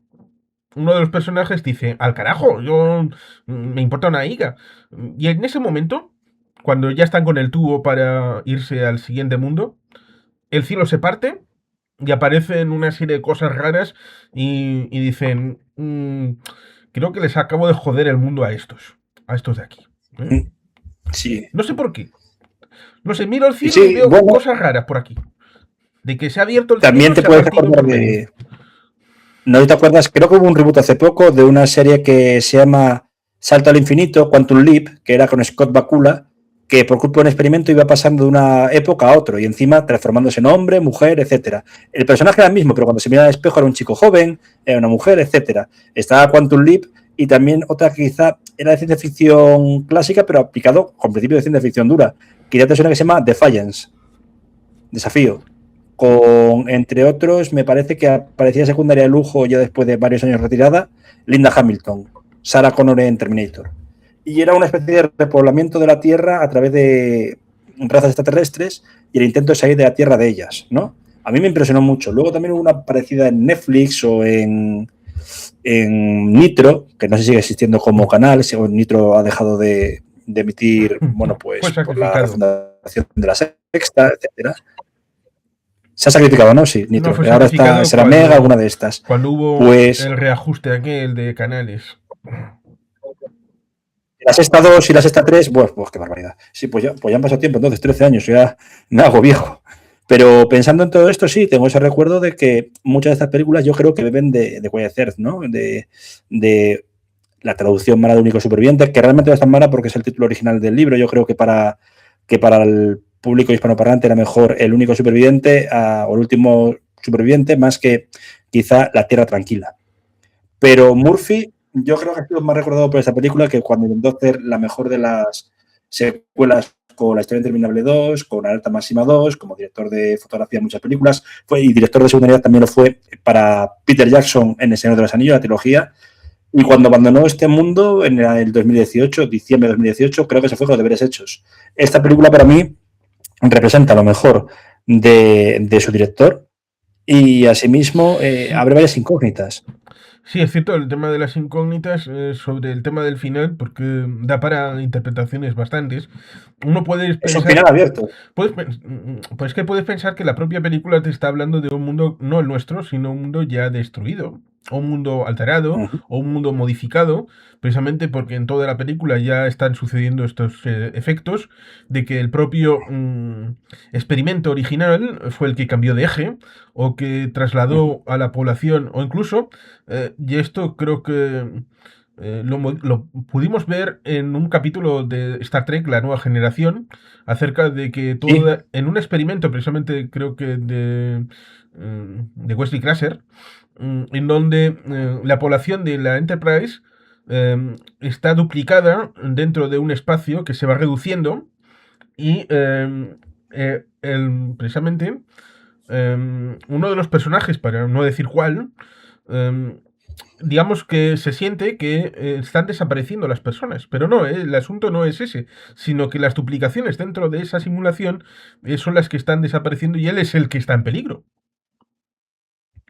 uno de los personajes dice, al carajo, yo me importa una higa. Y en ese momento, cuando ya están con el tubo para irse al siguiente mundo, el cielo se parte y aparecen una serie de cosas raras y dicen, creo que les acabo de joder el mundo a estos de aquí. ¿Eh? Sí. No sé por qué. No sé, miro al Y cielo y sí, veo bueno, cosas raras por aquí. De que se ha abierto el cielo también y te se ha puedes partido acordar por medio. de. ¿No te acuerdas? Creo que hubo un reboot hace poco de una serie que se llama Salto al Infinito, Quantum Leap, que era con Scott Bakula, que por culpa de un experimento iba pasando de una época a otra y encima transformándose en hombre, mujer, etcétera. El personaje era el mismo, pero cuando se mira al espejo era un chico joven, era una mujer, etcétera. Estaba Quantum Leap y también otra que quizá era de ciencia ficción clásica, pero aplicado con principios de ciencia ficción dura, que ya te suena, que se llama Defiance, desafío. Con, entre otros, me parece que aparecía secundaria de lujo ya después de varios años retirada, Linda Hamilton, Sarah Connor en Terminator. Y era una especie de repoblamiento de la Tierra a través de razas extraterrestres y el intento de salir de la Tierra de ellas, ¿no? A mí me impresionó mucho. Luego también hubo una parecida en Netflix o en Nitro, que no sé si sigue existiendo como canal, si Nitro ha dejado de emitir, bueno, Fue pues por la sacrificado. razón de adaptación de la sexta, etcétera. Se ha sacrificado, ¿no? Sí, Nitro. No, fue Ahora sacrificado será cuando, Mega, alguna de estas. cuando hubo Pues el reajuste aquel de canales. la sexta 2 y la sexta 3, pues qué barbaridad. Sí, pues ya han pasado tiempo, entonces 13 años, ya me hago viejo. Pero pensando en todo esto, sí, tengo ese recuerdo de que muchas de estas películas yo creo que beben de Quiet Earth, ¿no? De la traducción mala de Único Superviviente, que realmente no es tan mala porque es el título original del libro. Yo creo que para el público hispanoparlante era mejor El Único Superviviente o El Último Superviviente más que quizá La Tierra Tranquila. Pero Murphy, yo creo que ha sido más recordado por esta película que cuando intentó hacer la mejor de las secuelas con La Historia Interminable 2, con Alerta Máxima 2, como director de fotografía en muchas películas, y director de secundaria también lo fue para Peter Jackson en El Señor de los Anillos, la trilogía. Y cuando abandonó este mundo en el 2018, diciembre de 2018, creo que se fue con los deberes hechos. Esta película para mí representa lo mejor de su director y asimismo abre varias incógnitas. Sí, es cierto, el tema de las incógnitas sobre el tema del final, porque da para interpretaciones bastantes. Uno puede Es un pensar, final abierto. pues que puedes pensar que la propia película te está hablando de un mundo, no el nuestro, sino un mundo ya destruido, o un mundo alterado, o un mundo modificado, precisamente porque en toda la película ya están sucediendo estos efectos de que el propio experimento original fue el que cambió de eje, o que trasladó a la población, o incluso y esto creo que lo pudimos ver en un capítulo de Star Trek, La Nueva Generación, acerca de que todo, en un experimento precisamente creo que de Wesley Crusher, en donde la población de la Enterprise está duplicada dentro de un espacio que se va reduciendo y precisamente uno de los personajes, para no decir cuál, digamos que se siente que están desapareciendo las personas, pero no, el asunto no es ese, sino que las duplicaciones dentro de esa simulación son las que están desapareciendo y él es el que está en peligro.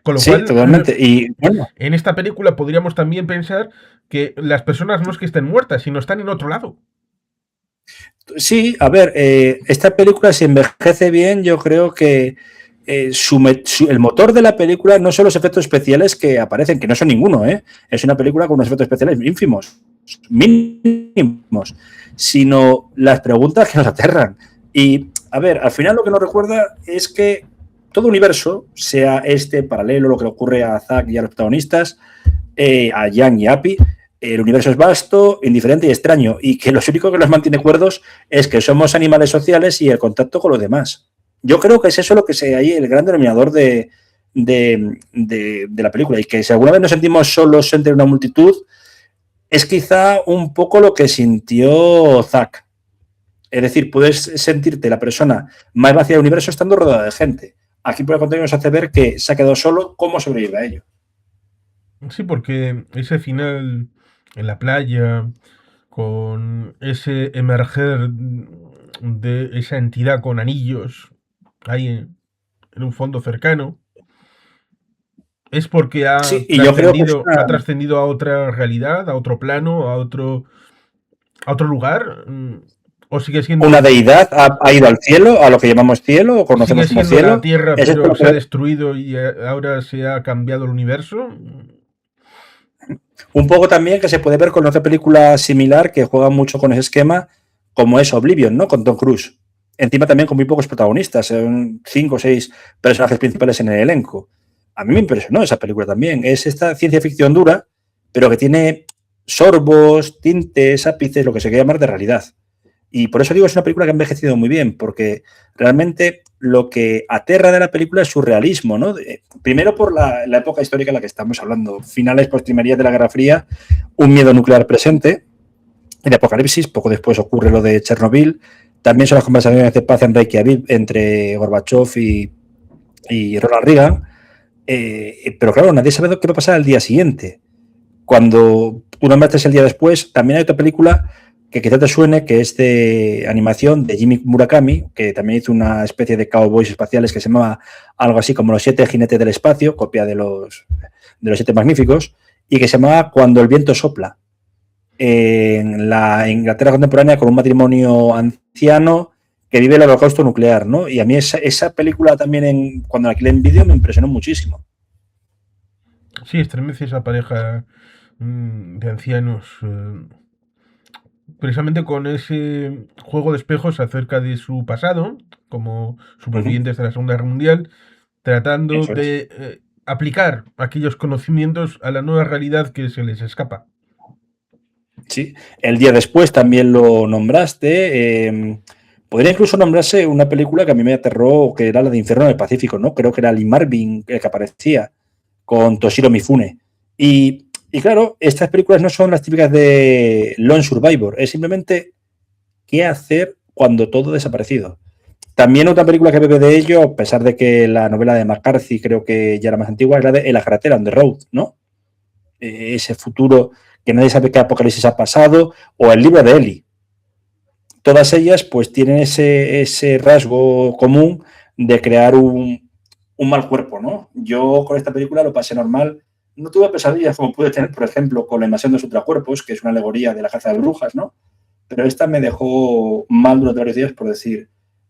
Con lo Sí, cual, totalmente. Y bueno, en esta película podríamos también pensar que las personas no es que estén muertas, sino están en otro lado. sí, a ver, esta película si envejece bien, yo creo que el motor de la película no son los efectos especiales que aparecen, que no son ninguno, es una película con unos efectos especiales mínimos, sino las preguntas que nos aterran. Y, a ver, al final lo que nos recuerda es que todo universo, sea este paralelo, lo que le ocurre a Zack y a los protagonistas, a Yang y a Api, el universo es vasto, indiferente y extraño, y que lo único que nos mantiene cuerdos es que somos animales sociales y el contacto con los demás. Yo creo que es eso lo que se ahí el gran denominador de la película, y que si alguna vez nos sentimos solos entre una multitud, es quizá un poco lo que sintió Zack. Es decir, puedes sentirte la persona más vacía del universo estando rodeada de gente. Aquí, por el contrario, nos hace ver que se ha quedado solo, cómo sobrevive a ello. Sí, porque ese final en la playa, con ese emerger de esa entidad con anillos ahí en un fondo cercano, es porque Sí, y yo creo que es ha una, trascendido a otra realidad, a otro plano, a otro lugar, o sigue una siendo deidad ha ido al cielo, a lo que llamamos cielo o sigue conocemos como siendo la cielo. Tierra, Es esto pero lo se ha que, destruido y ahora se ha cambiado el universo. un poco también que se puede ver con otra película similar que juega mucho con ese esquema, como es Oblivion, ¿no? Con Tom Cruise. Encima también con muy pocos protagonistas, son 5 o 6 personajes principales en el elenco. A mí me impresionó esa película también. Es esta ciencia ficción dura, pero que tiene sorbos, tintes, ápices, lo que se quiere llamar de realidad. Y por eso digo, es una película que ha envejecido muy bien, porque realmente lo que aterra de la película es su realismo, ¿no? Primero por la época histórica en la que estamos hablando, finales postrimerías de la Guerra Fría, un miedo nuclear presente, el apocalipsis, poco después ocurre lo de Chernobyl, también son las conversaciones de paz en Reykjavik entre Gorbachev y Ronald Reagan, pero claro, nadie sabe qué va a pasar al día siguiente. Cuando tú nombraste el día después, también hay otra película que quizás te suene, que es de animación de Jimmy Murakami, que también hizo una especie de cowboys espaciales que se llamaba algo así como Los 7 jinetes del espacio, copia de los 7 magníficos, y que se llamaba Cuando el viento sopla. En la Inglaterra contemporánea, con un matrimonio anciano que vive el holocausto nuclear, ¿no? Y a mí esa película también, cuando la alquilé en vídeo, me impresionó muchísimo. Sí, estremece esa pareja de ancianos, precisamente con ese juego de espejos acerca de su pasado, como Ujú. supervivientes de la Segunda Guerra Mundial, tratando Eso es. de aplicar aquellos conocimientos a la nueva realidad que se les escapa. Sí. El día después también lo nombraste. Podría incluso nombrarse una película que a mí me aterró, que era la de Infierno en el Pacífico, ¿no? Creo que era Lee Marvin el que aparecía, con Toshiro Mifune. Y claro, estas películas no son las típicas de Lone Survivor, es simplemente qué hacer cuando todo ha desaparecido. También otra película que bebe de ello, a pesar de que la novela de McCarthy creo que ya era más antigua, es la de En la carretera, On the Road, ¿no? Ese futuro que nadie sabe qué apocalipsis ha pasado, o el libro de Eli. Todas ellas pues tienen ese rasgo común de crear un mal cuerpo, ¿no? Yo con esta película lo pasé normal. No tuve pesadillas como pude tener, por ejemplo, con La invasión de los ultracuerpos, que es una alegoría de la caza de brujas, ¿no? Pero esta me dejó mal durante varios días por decir,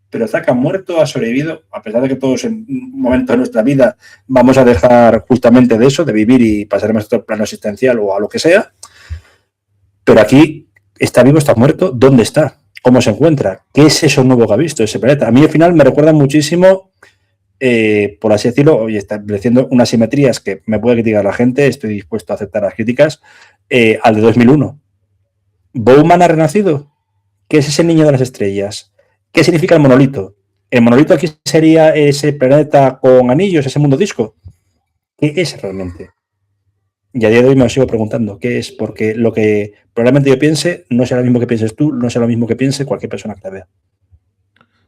pero Zack ha muerto, ha sobrevivido, a pesar de que todos en un momento de nuestra vida vamos a dejar justamente de eso, de vivir y pasaremos a otro plano existencial o a lo que sea, pero aquí está vivo, está muerto, ¿dónde está? ¿Cómo se encuentra? ¿Qué es eso nuevo que ha visto ese planeta? A mí al final me recuerda muchísimo, por así decirlo, y estableciendo unas simetrías que me puede criticar la gente, estoy dispuesto a aceptar las críticas, al de 2001. ¿Bowman ha renacido? ¿Qué es ese niño de las estrellas? ¿Qué significa el monolito? ¿El monolito aquí sería ese planeta con anillos, ese mundo disco? ¿Qué es realmente? Y a día de hoy me lo sigo preguntando qué es, porque lo que probablemente yo piense no será lo mismo que pienses tú, no será lo mismo que piense cualquier persona que la vea.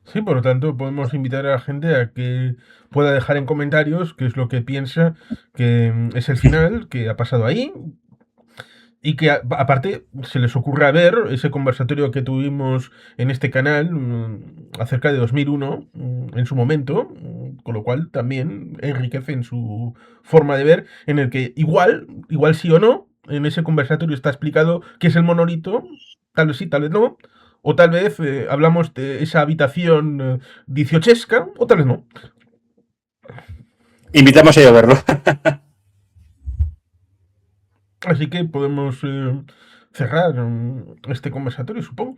Sí, por lo tanto, podemos invitar a la gente a que pueda dejar en comentarios qué es lo que piensa que es el final, que ha pasado ahí, y que aparte se les ocurra ver ese conversatorio que tuvimos en este canal acerca de 2001 en su momento, con lo cual también enriquece en su forma de ver, en el que igual sí o no, en ese conversatorio está explicado qué es el monolito, tal vez sí, tal vez no, o tal vez hablamos de esa habitación 18esca, o tal vez no. Invitamos a ello a verlo. Así que podemos cerrar este conversatorio, supongo.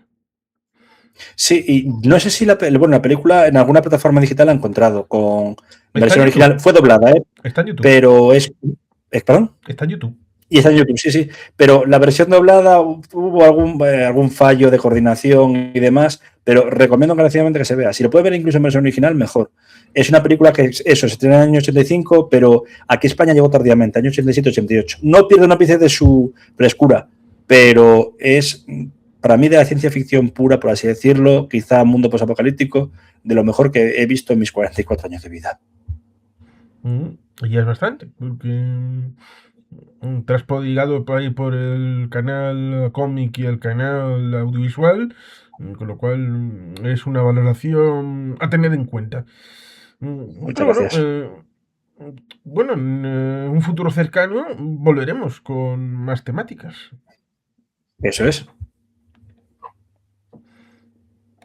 Sí, y no sé si la película en alguna plataforma digital la he encontrado con Está en versión YouTube. original. Fue doblada, ¿eh? Está en YouTube. Pero ¿perdón? Está en YouTube. Y está en YouTube, sí, sí. Pero la versión doblada hubo algún fallo de coordinación y demás, pero recomiendo encarecidamente que se vea. Si lo puede ver incluso en versión original, mejor. Es una película que, eso, se estrenó en el año 85, pero aquí España llegó tardíamente, año 87-88. No pierde una ápice de su frescura, pero es, para mí, de la ciencia ficción pura, por así decirlo, quizá mundo posapocalíptico, de lo mejor que he visto en mis 44 años de vida. Y ya es bastante, porque traspodigado por ahí por el canal cómic y el canal audiovisual, con lo cual es una valoración a tener en cuenta. Muchas Pero bueno, gracias. bueno, en un futuro cercano volveremos con más temáticas. Eso es.